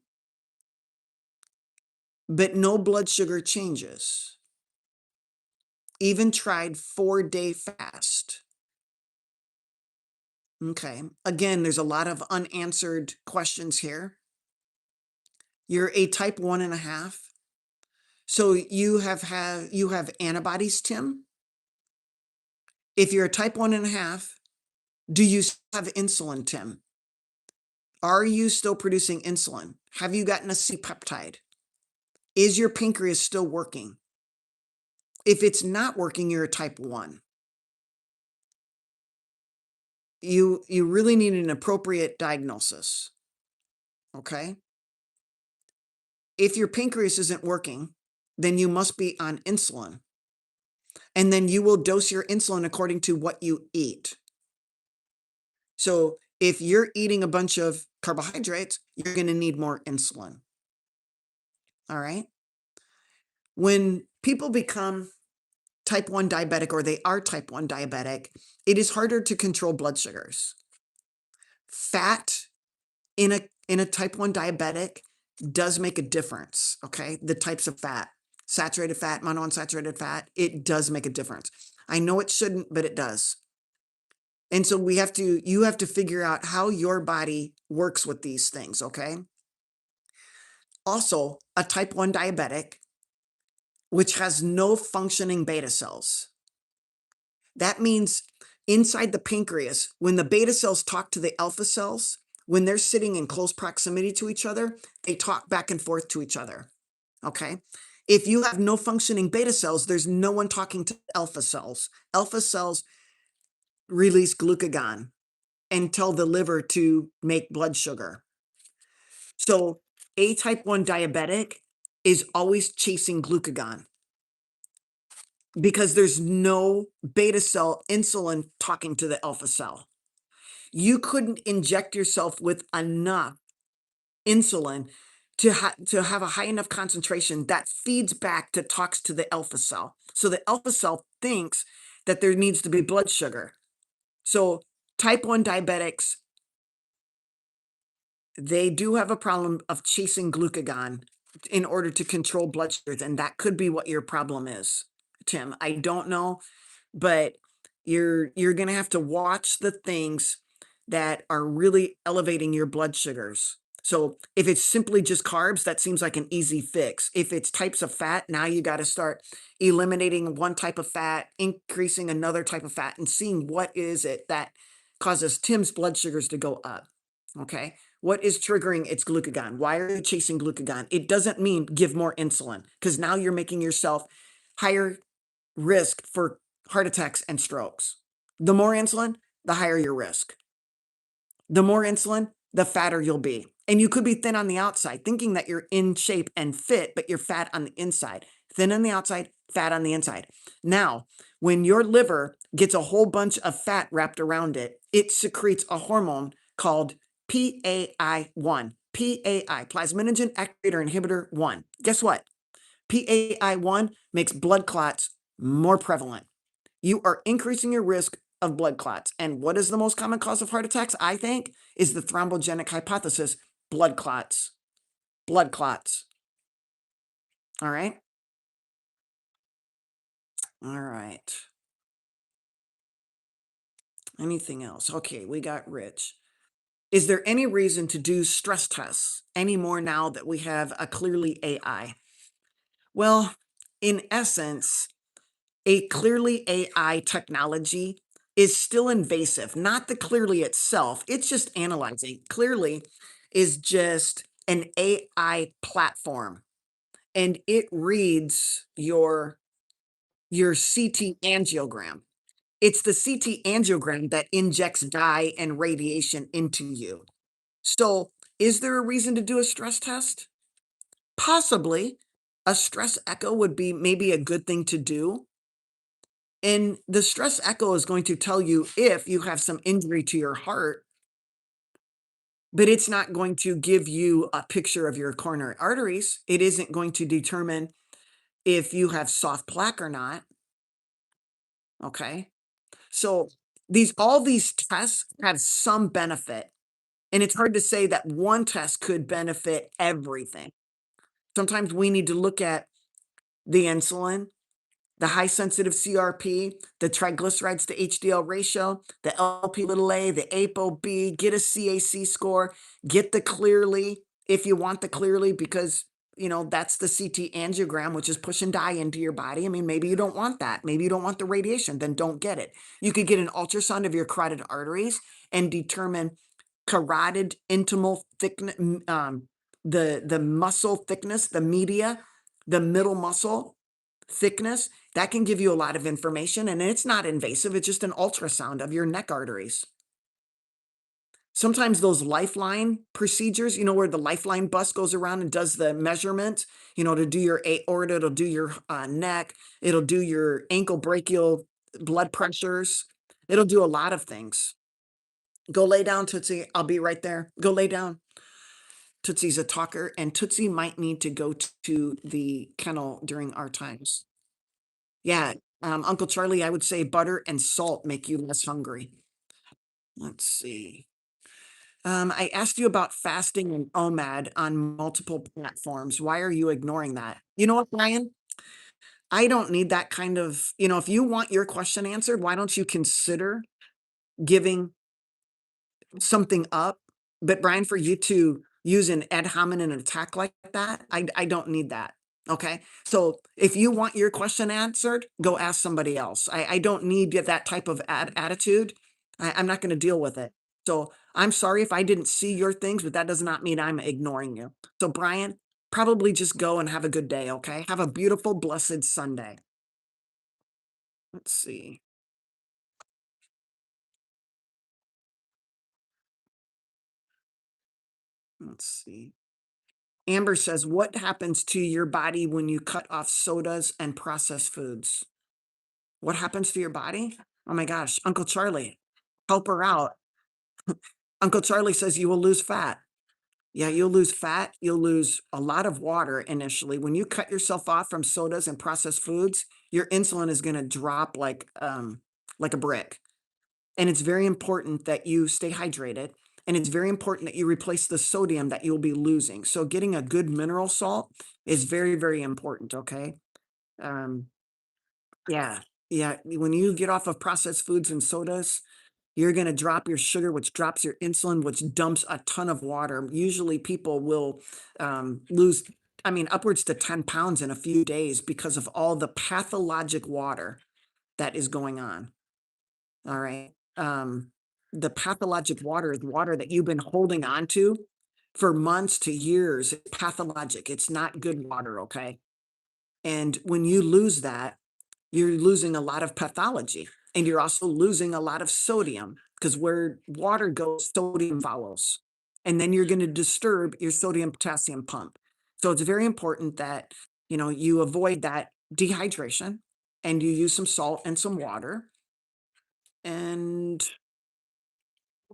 But no blood sugar changes. Even tried 4-day fast. Okay. Again, there's a lot of unanswered questions here. You're a type 1.5. So you have antibodies, Tim? If you're a type 1.5, do you have insulin, Tim? Are you still producing insulin? Have you gotten a C-peptide? Is your pancreas still working? If it's not working, you're a type 1. You really need an appropriate diagnosis. Okay? If your pancreas isn't working, then you must be on insulin. And then you will dose your insulin according to what you eat. So if you're eating a bunch of carbohydrates, you're going to need more insulin. All right? When people become type 1 diabetic, or they are type 1 diabetic, it is harder to control blood sugars. Fat in a type 1 diabetic does make a difference, okay? The types of fat, saturated fat, monounsaturated fat, it does make a difference. I know it shouldn't, but it does. And so you have to figure out how your body works with these things, okay? Also, a type 1 diabetic, which has no functioning beta cells. That means inside the pancreas, when the beta cells talk to the alpha cells, when they're sitting in close proximity to each other, they talk back and forth to each other. Okay. If you have no functioning beta cells, there's no one talking to alpha cells. Alpha cells release glucagon and tell the liver to make blood sugar. So a type 1 diabetic is always chasing glucagon because there's no beta cell insulin talking to the alpha cell. You couldn't inject yourself with enough insulin to have a high enough concentration that feeds back to talks to the alpha cell. So the alpha cell thinks that there needs to be blood sugar. So type 1 diabetics, they do have a problem of chasing glucagon in order to control blood sugars, and that could be what your problem is, Tim. I don't know, but you're going to have to watch the things that are really elevating your blood sugars. So if it's simply just carbs, that seems like an easy fix. If it's types of fat, now you got to start eliminating one type of fat, increasing another type of fat, and seeing what is it that causes Tim's blood sugars to go up. Okay. What is triggering its glucagon? Why are you chasing glucagon? It doesn't mean give more insulin, because now you're making yourself higher risk for heart attacks and strokes. The more insulin, the higher your risk. The more insulin, the fatter you'll be. And you could be thin on the outside, thinking that you're in shape and fit, but you're fat on the inside. Thin on the outside, fat on the inside. Now, when your liver gets a whole bunch of fat wrapped around it, it secretes a hormone called PAI1. PAI, plasminogen activator inhibitor 1. Guess what? PAI1 makes blood clots more prevalent. You are increasing your risk of blood clots. And what is the most common cause of heart attacks? I think is the thrombogenic hypothesis, blood clots. Blood clots. All right. All right. Anything else? Okay, we got Rich. Is there any reason to do stress tests anymore now that we have a clearly AI? Well, in essence, a clearly AI technology is still invasive, not the clearly itself. It's just analyzing. Clearly is just an AI platform and it reads your CT angiogram. It's the CT angiogram that injects dye and radiation into you. So, is there a reason to do a stress test? Possibly. A stress echo would be maybe a good thing to do. And the stress echo is going to tell you if you have some injury to your heart, but it's not going to give you a picture of your coronary arteries. It isn't going to determine if you have soft plaque or not. Okay. So all these tests have some benefit. And it's hard to say that one test could benefit everything. Sometimes we need to look at the insulin, the high sensitive CRP, the triglycerides to HDL ratio, the LP little a, the ApoB, get a CAC score, get the clearly if you want the clearly because that's the CT angiogram, which is pushing dye into your body. I mean, maybe you don't want that. Maybe you don't want the radiation, then don't get it. You could get an ultrasound of your carotid arteries and determine carotid intimal thickness, the muscle thickness, the media, the middle muscle thickness. That can give you a lot of information, and it's not invasive. It's just an ultrasound of your neck arteries. Sometimes those lifeline procedures, where the lifeline bus goes around and does the measurement, to do your aorta, it'll do your neck, it'll do your ankle brachial blood pressures. It'll do a lot of things. Go lay down, Tootsie. I'll be right there. Go lay down. Tootsie's a talker, and Tootsie might need to go to the kennel during our times. Yeah, Uncle Charlie, I would say butter and salt make you less hungry. Let's see. I asked you about fasting and OMAD on multiple platforms. Why are you ignoring that? You know what, Brian? I don't need that kind of, if you want your question answered, why don't you consider giving something up? But Brian, for you to use an ad hominem attack like that, I don't need that. Okay. So if you want your question answered, go ask somebody else. I don't need that type of attitude. I'm not going to deal with it. So I'm sorry if I didn't see your things, but that does not mean I'm ignoring you. So Brian, probably just go and have a good day. Okay. Have a beautiful, blessed Sunday. Let's see. Let's see. Amber says, what happens to your body when you cut off sodas and processed foods? What happens to your body? Oh my gosh, Uncle Charlie, help her out. Uncle Charlie says you will lose fat. Yeah, you'll lose fat. You'll lose a lot of water initially. When you cut yourself off from sodas and processed foods, your insulin is going to drop like a brick. And it's very important that you stay hydrated. And it's very important that you replace the sodium that you'll be losing. So getting a good mineral salt is very, very important. Okay. Um, yeah. Yeah. When you get off of processed foods and sodas, you're going to drop your sugar, which drops your insulin, which dumps a ton of water. Usually people will lose, I mean, upwards to 10 pounds in a few days because of all the pathologic water that is going on. All right. The pathologic water is water that you've been holding on to for months to years. It's pathologic. It's not good water. Okay. And when you lose that, you're losing a lot of pathology and you're also losing a lot of sodium because where water goes, sodium follows. And then you're going to disturb your sodium potassium pump. So it's very important that, you avoid that dehydration and you use some salt and some water. And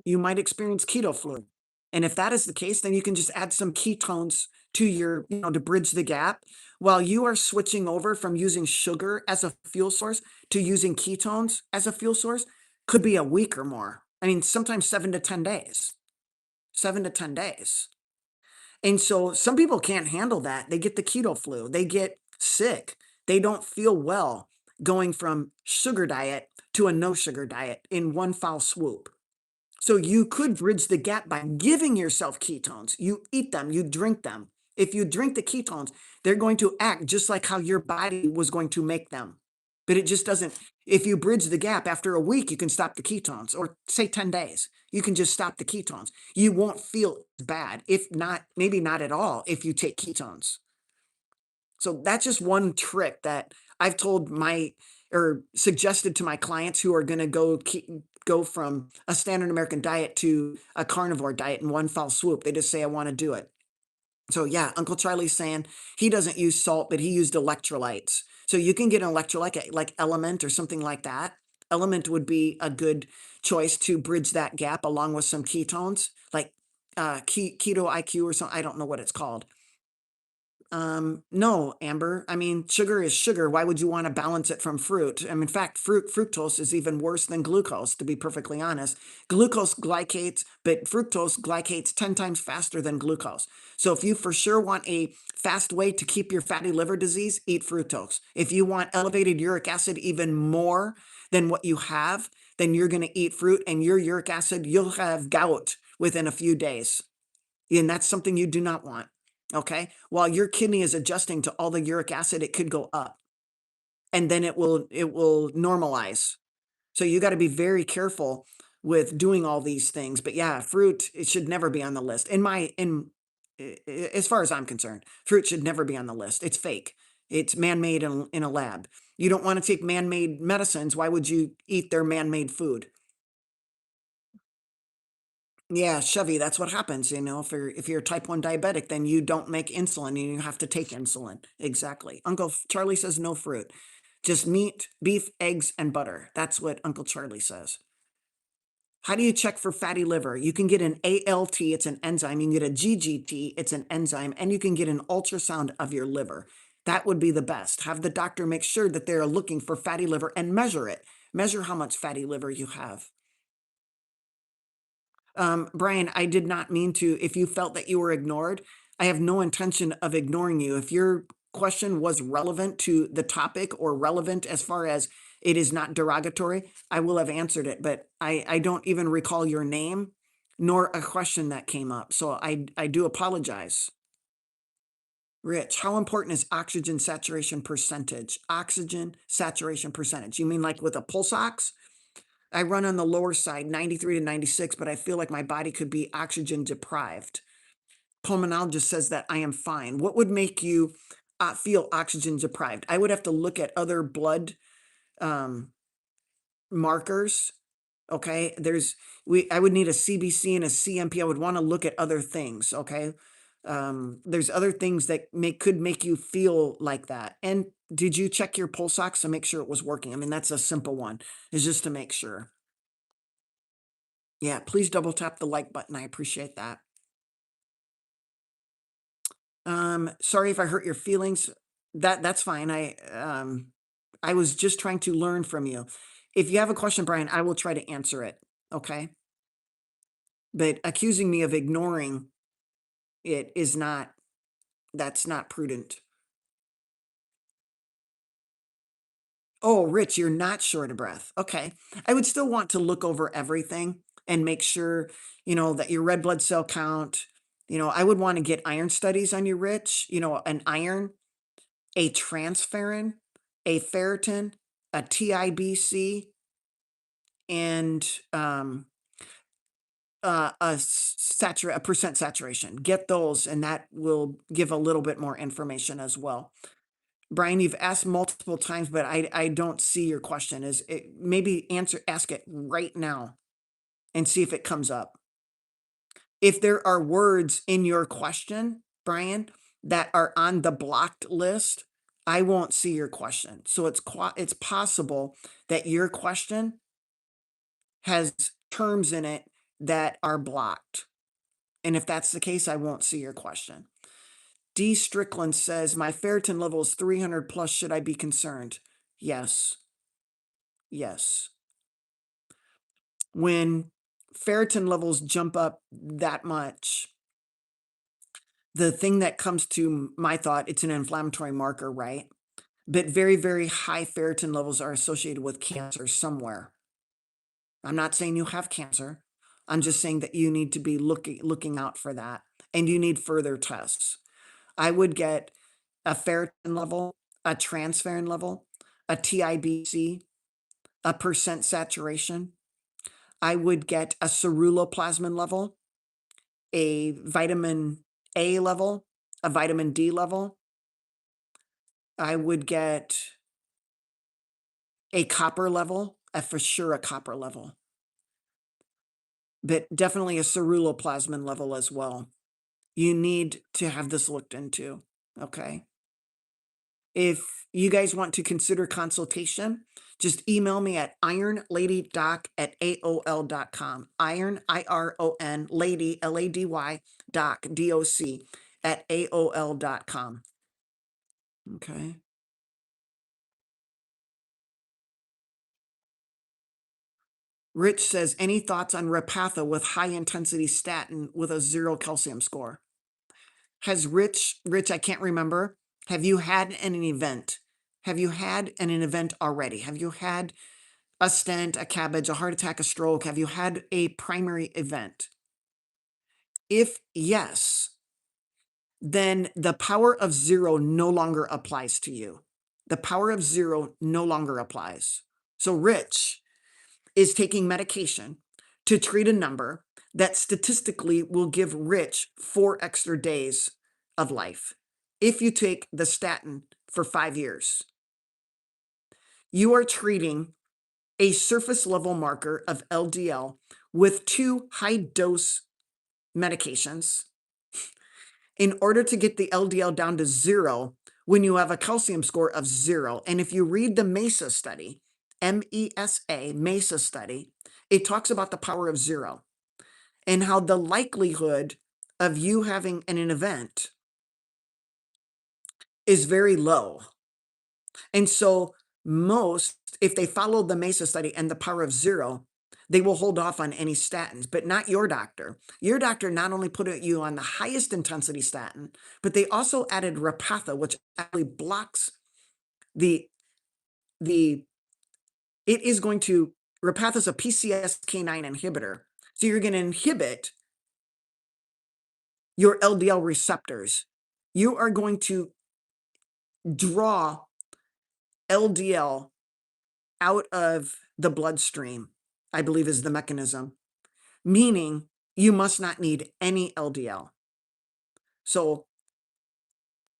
you might experience keto flu. And if that is the case, then you can just add some ketones to to bridge the gap while you are switching over from using sugar as a fuel source to using ketones as a fuel source. Could be a week or more. I mean, sometimes 7 to 10 days, 7 to 10 days. And so some people can't handle that. They get the keto flu, they get sick, they don't feel well going from sugar diet to a no sugar diet in one foul swoop. So you could bridge the gap by giving yourself ketones. You eat them, you drink them, If you drink the ketones, they're going to act just like how your body was going to make them. But it just doesn't. If you bridge the gap after a week, you can stop the ketones, or say 10 days, you can just stop the ketones. You won't feel bad, if not, maybe not at all, if you take ketones. So that's just one trick that I've told my or suggested to my clients who are going to go from a standard American diet to a carnivore diet in one fell swoop. They just say, I want to do it. So yeah, Uncle Charlie's saying he doesn't use salt, but he used electrolytes. So you can get an electrolyte like Element or something like that. Element would be a good choice to bridge that gap along with some ketones, like keto IQ or something. I don't know what it's called. No, Amber. I mean, sugar is sugar. Why would you want to balance it from fruit? In fact, fructose is even worse than glucose, to be perfectly honest. Glucose glycates, but fructose glycates 10 times faster than glucose. So if you for sure want a fast way to keep your fatty liver disease, eat fructose. If you want elevated uric acid even more than what you have, then you're going to eat fruit, and your uric acid, you'll have gout within a few days. And that's something you do not want. Okay. While your kidney is adjusting to all the uric acid, it could go up, and then it will normalize. So you got to be very careful with doing all these things. But yeah, fruit, it should never be on the list. As far as I'm concerned, fruit should never be on the list. It's fake. It's man-made in a lab. You don't want to take man-made medicines. Why would you eat their man-made food? Yeah, Chevy, that's what happens, if you're type 1 diabetic, then you don't make insulin and you have to take insulin. Exactly. Uncle Charlie says no fruit. Just meat, beef, eggs, and butter. That's what Uncle Charlie says. How do you check for fatty liver? You can get an ALT, it's an enzyme. You can get a GGT, it's an enzyme, and you can get an ultrasound of your liver. That would be the best. Have the doctor make sure that they're looking for fatty liver and measure it. Measure how much fatty liver you have. Brian, I did not mean to. If you felt that you were ignored, I have no intention of ignoring you. If your question was relevant to the topic or relevant as far as it is not derogatory, I will have answered it. But I don't even recall your name nor a question that came up. So I do apologize. Rich, how important is oxygen saturation percentage? Oxygen saturation percentage. You mean like with a pulse ox? I run on the lower side, 93 to 96, but I feel like my body could be oxygen deprived. Pulmonologist says that I am fine. What would make you feel oxygen deprived? I would have to look at other blood um, markers. Okay, I would need a CBC and a CMP. I would want to look at other things. Okay, there's other things that could make you feel like that. And did you check your pulse ox to make sure it was working? That's a simple one. Is just to make sure. Yeah, please double tap the like button. I appreciate that. Sorry if I hurt your feelings. That's fine. I was just trying to learn from you. If you have a question, Brian, I will try to answer it. Okay. But accusing me of ignoring it is not, that's not prudent. Oh, Rich, you're not short of breath. Okay. I would still want to look over everything and make sure, that your red blood cell count, I would want to get iron studies on you, Rich, an iron, a transferrin, a ferritin, a TIBC, and a percent saturation. Get those, and that will give a little bit more information as well. Brian, you've asked multiple times, but I don't see your question. Is it, maybe ask it right now and see if it comes up. If there are words in your question, Brian, that are on the blocked list, I won't see your question. So it's possible that your question has terms in it that are blocked. And if that's the case, I won't see your question. D. Strickland says, my ferritin level is 300 plus. Should I be concerned? Yes. Yes. When ferritin levels jump up that much, the thing that comes to my thought, it's an inflammatory marker, right? But very, very high ferritin levels are associated with cancer somewhere. I'm not saying you have cancer. I'm just saying that you need to be looking out for that, and you need further tests. I would get a ferritin level, a transferrin level, a TIBC, a percent saturation. I would get a ceruloplasmin level, a vitamin A level, a vitamin D level. I would get a copper level, for sure a copper level, but definitely a ceruloplasmin level as well. You need to have this looked into, okay? If you guys want to consider consultation, just email me at ironladydoc@aol.com. Iron, IRON, lady, LADY, doc, DOC, @aol.com. Okay. Rich says, any thoughts on Repatha with high intensity statin with a 0 calcium score? Has Rich, I can't remember. Have you had an event? Have you had an event already? Have you had a stent, a cabbage, a heart attack, a stroke? Have you had a primary event? If yes, then the power of 0 no longer applies to you. The power of 0 no longer applies. So Rich is taking medication to treat a number that statistically will give Rich 4 extra days of life. If you take the statin for 5 years, you are treating a surface level marker of LDL with 2 high dose medications in order to get the LDL down to 0 when you have a calcium score of 0. And if you read the MESA study, MESA study, it talks about the power of 0 and how the likelihood of you having an event is very low. And so most, if they follow the MESA study and the power of 0, they will hold off on any statins, but not your doctor. Your doctor not only put you on the highest intensity statin, but they also added Repatha, which actually blocks the it is going to, Repatha is a PCSK9 inhibitor. So you're going to inhibit your LDL receptors. You are going to draw LDL out of the bloodstream, I believe is the mechanism, meaning you must not need any LDL. So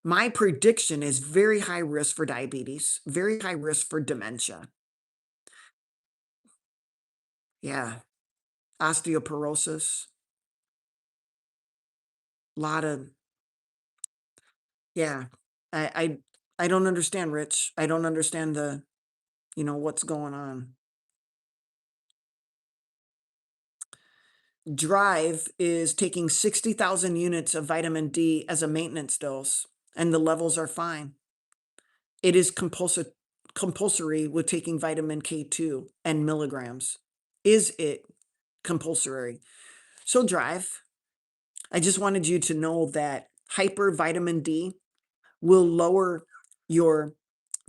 my prediction is very high risk for diabetes, very high risk for dementia. Yeah. Osteoporosis, a lot of, yeah. I don't understand, Rich. I don't understand what's going on. Drive is taking 60,000 units of vitamin D as a maintenance dose, and the levels are fine. It is compulsory with taking vitamin K2 and milligrams. Is it compulsory? So Drive, I just wanted you to know that hyper vitamin D will lower your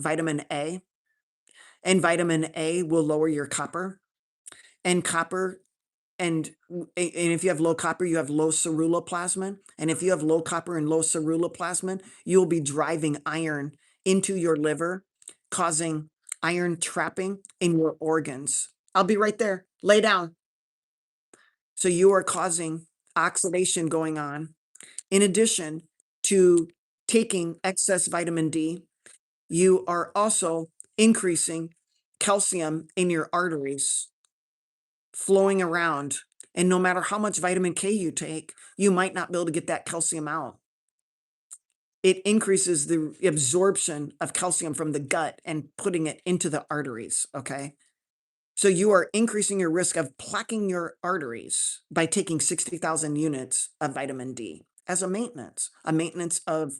vitamin A, and vitamin A will lower your copper, and copper and if you have low copper, you have low ceruloplasmin, and if you have low copper and low ceruloplasmin, you'll be driving iron into your liver, causing iron trapping in your organs. I'll be right there. Lay down. So you are causing oxidation going on. In addition to taking excess vitamin D, you are also increasing calcium in your arteries flowing around. And no matter how much vitamin K you take, you might not be able to get that calcium out. It increases the absorption of calcium from the gut and putting it into the arteries, okay? So you are increasing your risk of plaquing your arteries by taking 60,000 units of vitamin D as a maintenance of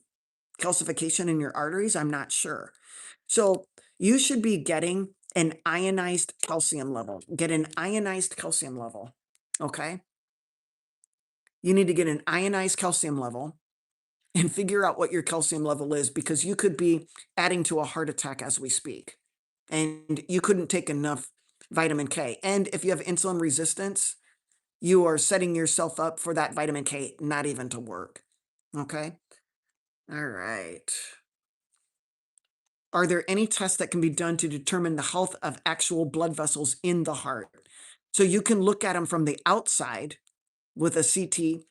calcification in your arteries. I'm not sure. So you should be getting an ionized calcium level. Get an ionized calcium level, okay? You need to get an ionized calcium level and figure out what your calcium level is, because you could be adding to a heart attack as we speak, and you couldn't take enough vitamin K. And if you have insulin resistance, you are setting yourself up for that vitamin K not even to work, okay? All right. Are there any tests that can be done to determine the health of actual blood vessels in the heart? So you can look at them from the outside with a CT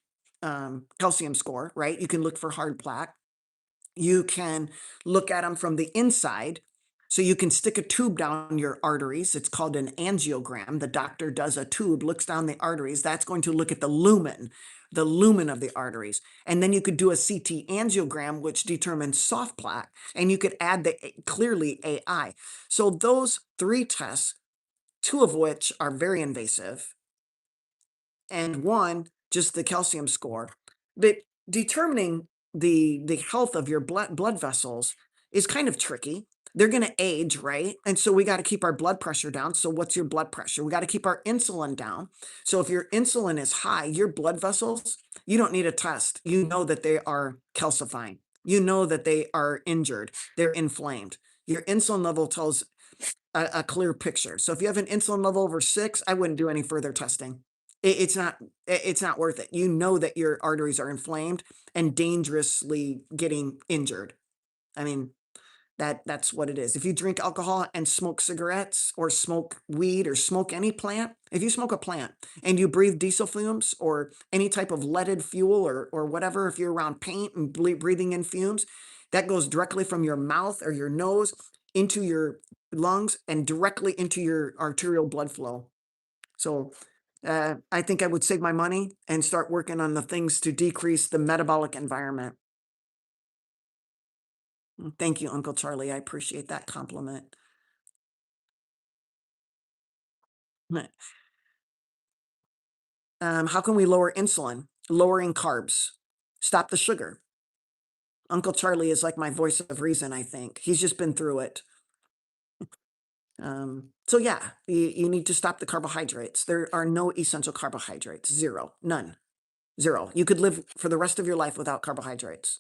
calcium score, right? You can look for hard plaque. You can look at them from the inside. So you can stick a tube down your arteries. It's called an angiogram. The doctor does a tube, looks down the arteries. That's going to look at the lumen of the arteries. And then you could do a CT angiogram, which determines soft plaque, and you could add the clearly AI. So those three tests, two of which are very invasive, and one just the calcium score. But determining the health of your blood vessels is kind of tricky. They're going to age, right? And so we got to keep our blood pressure down. So what's your blood pressure? We got to keep our insulin down. So if your insulin is high, your blood vessels, you don't need a test. You know that they are calcifying. You know that they are injured. They're inflamed. Your insulin level tells a clear picture. So if you have an insulin level over 6, I wouldn't do any further testing. It's not worth it. You know that your arteries are inflamed and dangerously getting injured. I mean, that's what it is. If you drink alcohol and smoke cigarettes or smoke weed or smoke any plant, if you smoke a plant and you breathe diesel fumes or any type of leaded fuel or whatever, if you're around paint and breathing in fumes, that goes directly from your mouth or your nose into your lungs and directly into your arterial blood flow. So I think I would save my money and start working on the things to decrease the metabolic environment. Thank you, Uncle Charlie. I appreciate that compliment. How can we lower insulin? Lowering carbs. Stop the sugar. Uncle Charlie is like my voice of reason, I think. He's just been through it. So yeah, you need to stop the carbohydrates. There are no essential carbohydrates. Zero. None. Zero. You could live for the rest of your life without carbohydrates.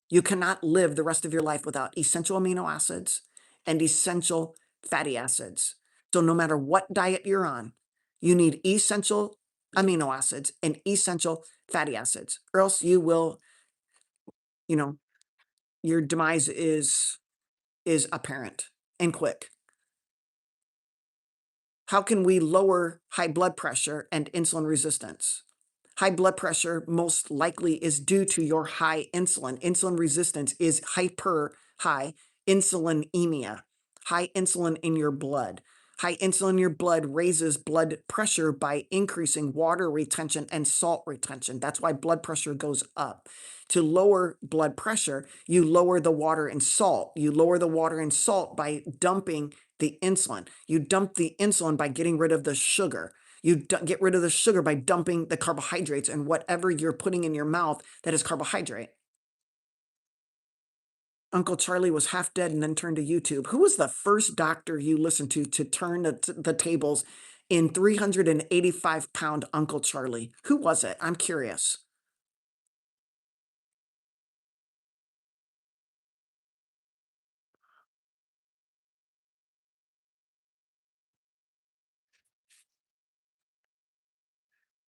You cannot live the rest of your life without essential amino acids and essential fatty acids. So no matter what diet you're on, you need essential amino acids and essential fatty acids, or else you will, you know, your demise is apparent and quick. How can we lower high blood pressure and insulin resistance? High blood pressure most likely is due to your high insulin. Insulin resistance is hyper high insulinemia, high insulin in your blood. High insulin in your blood raises blood pressure by increasing water retention and salt retention. That's why blood pressure goes up. To lower blood pressure, you lower the water and salt. You lower the water and salt by dumping the insulin. You dump the insulin by getting rid of the sugar. You get rid of the sugar by dumping the carbohydrates and whatever you're putting in your mouth that is carbohydrate. Uncle Charlie was half dead and then turned to YouTube. Who was the first doctor you listened to turn the tables in 385-pound Uncle Charlie? Who was it? I'm curious.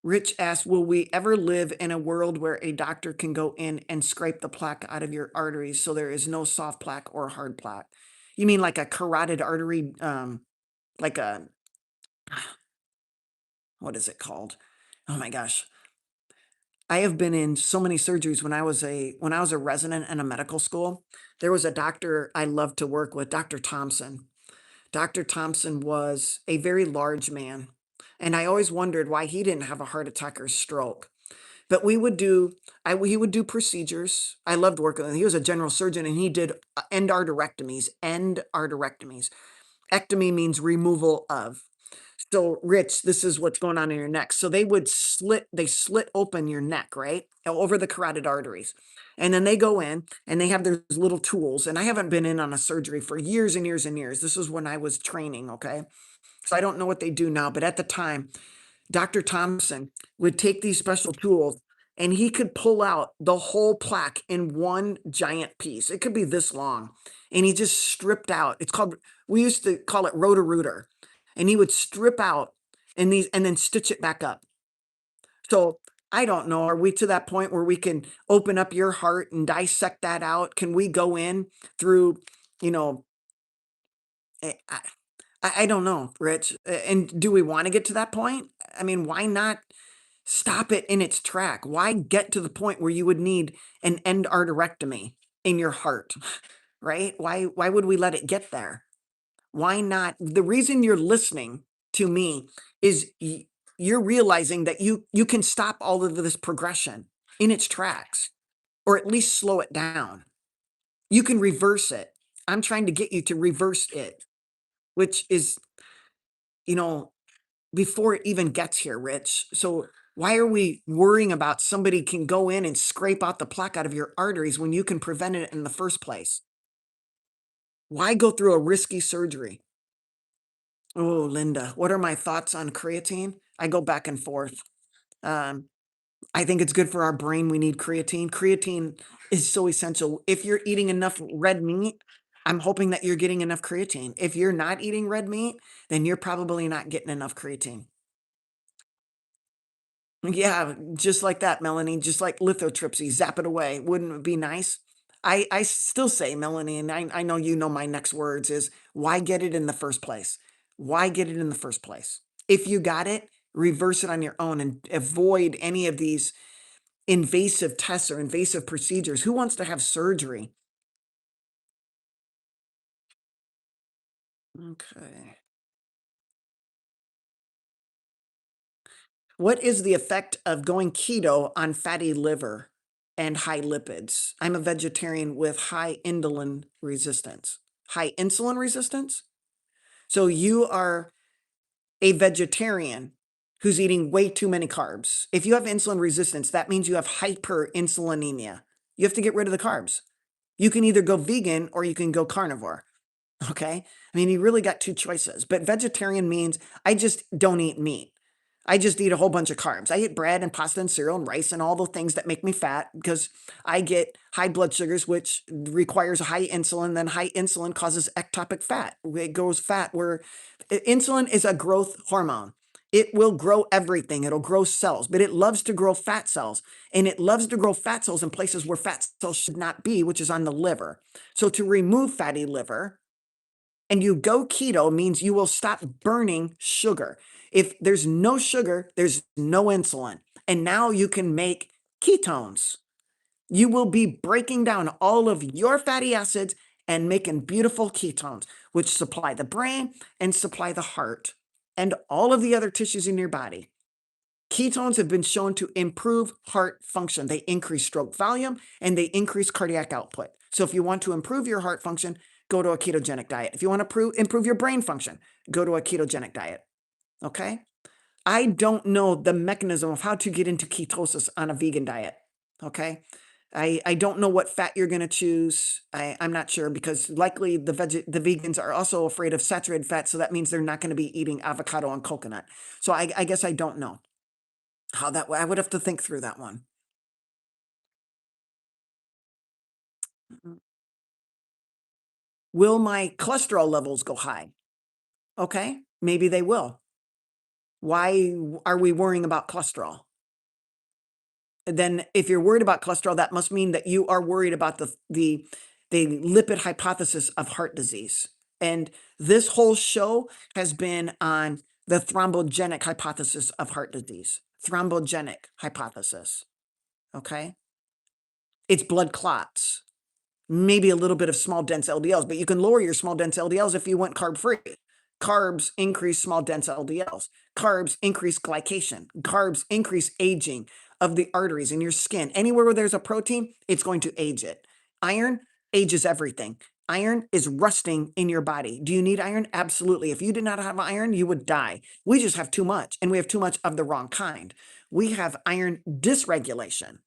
Rich asked, will we ever live in a world where a doctor can go in and scrape the plaque out of your arteries so there is no soft plaque or hard plaque? You mean like a carotid artery, like a, what is it called? Oh my gosh. I have been in so many surgeries when I was a resident in a medical school. There was a doctor I loved to work with, Dr. Thompson. Dr. Thompson was a very large man, and I always wondered why he didn't have a heart attack or stroke. But he would do procedures. I loved working with him. He was a general surgeon, and he did end arterectomies. End arterectomies. Ectomy means removal of. So, Rich, this is what's going on in your neck. So they slit open your neck, right? Over the carotid arteries. And then they go in and they have their little tools. And I haven't been in on a surgery for years and years and years. This was when I was training, okay? So I don't know what they do now, but at the time, Dr. Thompson would take these special tools and he could pull out the whole plaque in one giant piece. It could be this long. And he just stripped out. We used to call it rotor-rooter. And he would strip out and then stitch it back up. So I don't know. Are we to that point where we can open up your heart and dissect that out? Can we go in through, you know, eh, I don't know, Rich. And do we want to get to that point? I mean, why not stop it in its track? Why get to the point where you would need an end arterectomy in your heart, right? Why would we let it get there? Why not? The reason you're listening to me is you're realizing that you can stop all of this progression in its tracks, or at least slow it down. You can reverse it. I'm trying to get you to reverse it, which is, you know, before it even gets here, Rich. So why are we worrying about somebody can go in and scrape out the plaque out of your arteries when you can prevent it in the first place? Why go through a risky surgery? Oh, Linda, what are my thoughts on creatine? I go back and forth. Um, I think it's good for our brain. We need creatine. Creatine is so essential. If you're eating enough red meat, I'm hoping that you're getting enough creatine. If you're not eating red meat, then you're probably not getting enough creatine. Yeah, just like that, Melanie, just like lithotripsy, zap it away. Wouldn't it be nice? I still say, Melanie, and I know you know my next words is why get it in the first place? Why get it in the first place? If you got it, reverse it on your own and avoid any of these invasive tests or invasive procedures. Who wants to have surgery? Okay. What is the effect of going keto on fatty liver and high lipids? I'm a vegetarian with high insulin resistance. High insulin resistance? So you are a vegetarian who's eating way too many carbs. If you have insulin resistance, that means you have hyperinsulinemia. You have to get rid of the carbs. You can either go vegan or you can go carnivore. Okay. I mean, you really got two choices, but vegetarian means I just don't eat meat. I just eat a whole bunch of carbs. I eat bread and pasta and cereal and rice and all the things that make me fat because I get high blood sugars, which requires high insulin. Then high insulin causes ectopic fat. It goes fat where insulin is a growth hormone. It will grow everything. It'll grow cells, but it loves to grow fat cells. And it loves to grow fat cells in places where fat cells should not be, which is on the liver. So to remove fatty liver, and you go keto means you will stop burning sugar. If there's no sugar, there's no insulin. And now you can make ketones. You will be breaking down all of your fatty acids and making beautiful ketones, which supply the brain and supply the heart and all of the other tissues in your body. Ketones have been shown to improve heart function. They increase stroke volume and they increase cardiac output. So if you want to improve your heart function, go to a ketogenic diet. If you want to improve your brain function, go to a ketogenic diet. Okay? I don't know the mechanism of how to get into ketosis on a vegan diet. Okay? I don't know what fat you're going to choose. I'm not sure because likely the vegans are also afraid of saturated fat. So that means they're not going to be eating avocado and coconut. So I guess I don't know how that, I would have to think through that one. Will my cholesterol levels go high? Okay, maybe they will. Why are we worrying about cholesterol? Then if you're worried about cholesterol, that must mean that you are worried about the lipid hypothesis of heart disease. And this whole show has been on the thrombogenic hypothesis of heart disease. Thrombogenic hypothesis. Okay? It's blood clots. Maybe a little bit of small dense LDLs, but you can lower your small dense LDLs if you went carb free. Carbs increase small dense LDLs. Carbs increase glycation. Carbs increase aging of the arteries in your skin. Anywhere where there's a protein, it's going to age it. Iron ages everything. Iron is rusting in your body. Do you need iron? Absolutely. If you did not have iron, you would die. We just have too much, and we have too much of the wrong kind. We have iron dysregulation,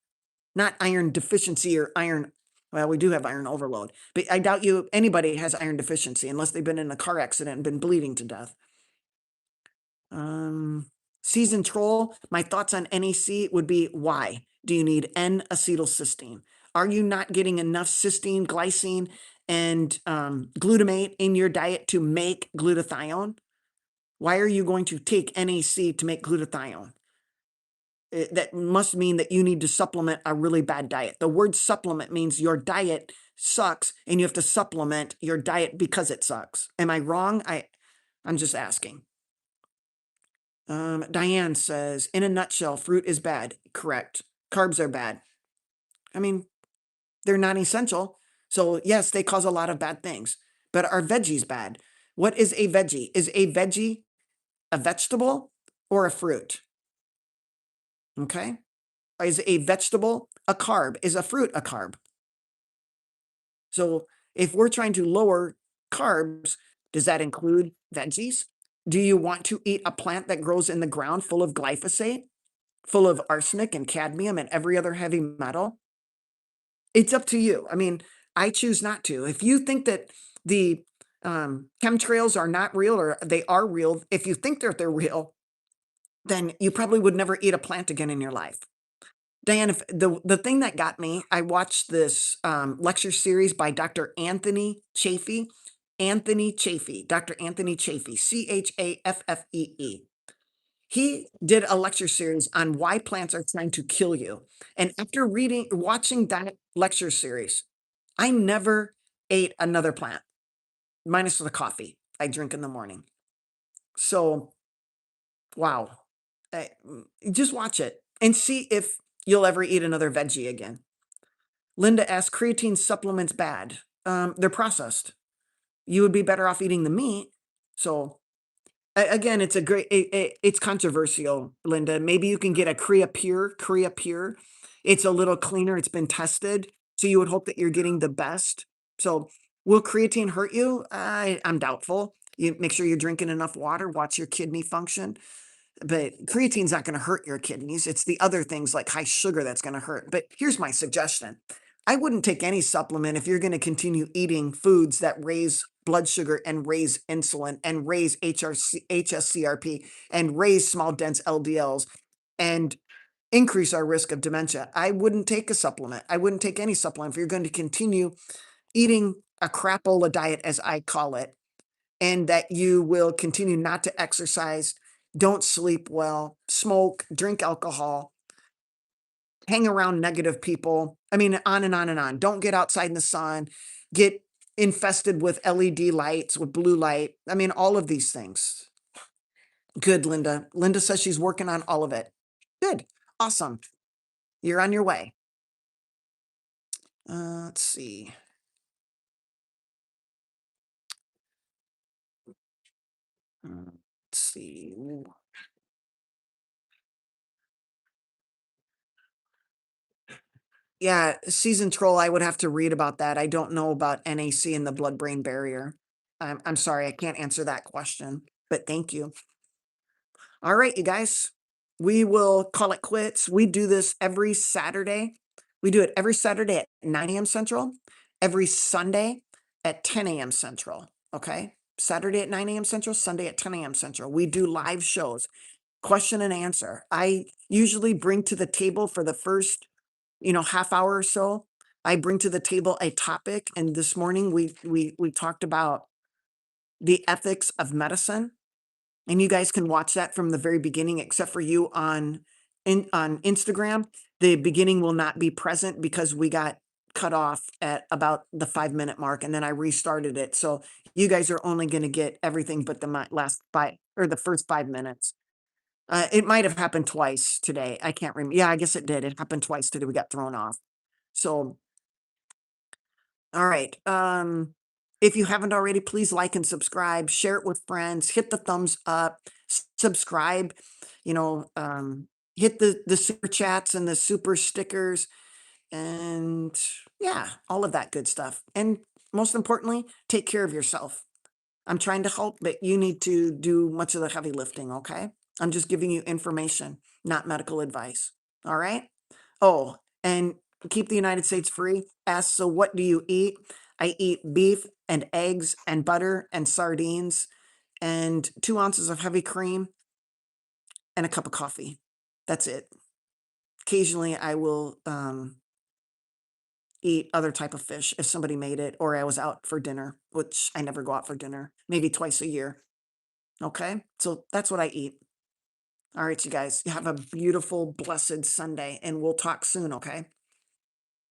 not iron deficiency or iron. Well, we do have iron overload, but I doubt anybody has iron deficiency unless they've been in a car accident and been bleeding to death. Season troll, my thoughts on NEC would be why do you need N-acetylcysteine? Are you not getting enough cysteine, glycine, and glutamate in your diet to make glutathione? Why are you going to take NAC to make glutathione? that must mean that you need to supplement a really bad diet. The word supplement means your diet sucks and you have to supplement your diet because it sucks. Am I wrong? I'm just asking. Diane says, in a nutshell, fruit is bad. Correct. Carbs are bad. I mean, they're not essential. So yes, they cause a lot of bad things, but are veggies bad? What is a veggie? Is a veggie a vegetable or a fruit? Okay. Is a vegetable a carb? Is a fruit a carb? So if we're trying to lower carbs, does that include veggies? Do you want to eat a plant that grows in the ground full of glyphosate, full of arsenic and cadmium and every other heavy metal? It's up to you. I mean, I choose not to. If you think that the chemtrails are not real or they are real, if you think that they're real, then you probably would never eat a plant again in your life. Diane, if the thing that got me, I watched this lecture series by Dr. Anthony Chaffee. Anthony Chaffee, Dr. Anthony Chaffee, Chaffee. He did a lecture series on why plants are trying to kill you. And after watching that lecture series, I never ate another plant, minus the coffee I drink in the morning. So, wow. Just watch it and see if you'll ever eat another veggie again. Linda asks, creatine supplements bad. They're processed. You would be better off eating the meat. So again, it's it's controversial, Linda. Maybe you can get a Creapure. It's a little cleaner. It's been tested. So you would hope that you're getting the best. So will creatine hurt you? I'm doubtful. You make sure you're drinking enough water, watch your kidney function. But creatine's not going to hurt your kidneys. It's the other things like high sugar that's going to hurt. But here's my suggestion. I wouldn't take any supplement if you're going to continue eating foods that raise blood sugar and raise insulin and raise HSCRP and raise small dense LDLs and increase our risk of dementia. I wouldn't take a supplement. I wouldn't take any supplement if you're going to continue eating a crapola diet, as I call it, and that you will continue not to exercise, don't sleep well, smoke, drink alcohol, hang around negative people. I mean, on and on and on. Don't get outside in the sun, get infested with LED lights, with blue light. I mean, all of these things. Good, Linda. Linda says she's working on all of it. Good. Awesome. You're on your way. Let's see. Let's see. Yeah, season troll, I would have to read about that. I don't know about NAC and the blood-brain barrier. I'm sorry, I can't answer that question, but thank you. All right, you guys, we will call it quits. We do this every Saturday. We do it every Saturday at 9 a.m. Central, every Sunday at 10 a.m. Central. Okay. Saturday at 9 a.m. Central, Sunday at 10 a.m. Central. We do live shows, question and answer. I usually bring to the table for the first, half hour or so. I bring to the table a topic. And this morning we talked about the ethics of medicine. And you guys can watch that from the very beginning, except for you on Instagram. The beginning will not be present because we got cut off at about the 5-minute mark, and then I restarted it. So you guys are only going to get everything but the last 5 or the first 5 minutes. It might have happened twice today. I can't remember. Yeah, I guess it did. It happened twice today. We got thrown off. So, all right. If you haven't already, please like and subscribe, share it with friends, hit the thumbs up, subscribe, hit the super chats and the super stickers and yeah, all of that good stuff. And most importantly, take care of yourself. I'm trying to help, but you need to do much of the heavy lifting. Okay. I'm just giving you information, not medical advice. All right. Oh, and keep the United States free. Ask, so what do you eat? I eat beef and eggs and butter and sardines and 2 ounces of heavy cream and a cup of coffee. That's it. Occasionally I will eat other type of fish if somebody made it, or I was out for dinner, which I never go out for dinner, maybe twice a year. Okay. So that's what I eat. All right, you guys have a beautiful, blessed Sunday, and we'll talk soon. Okay.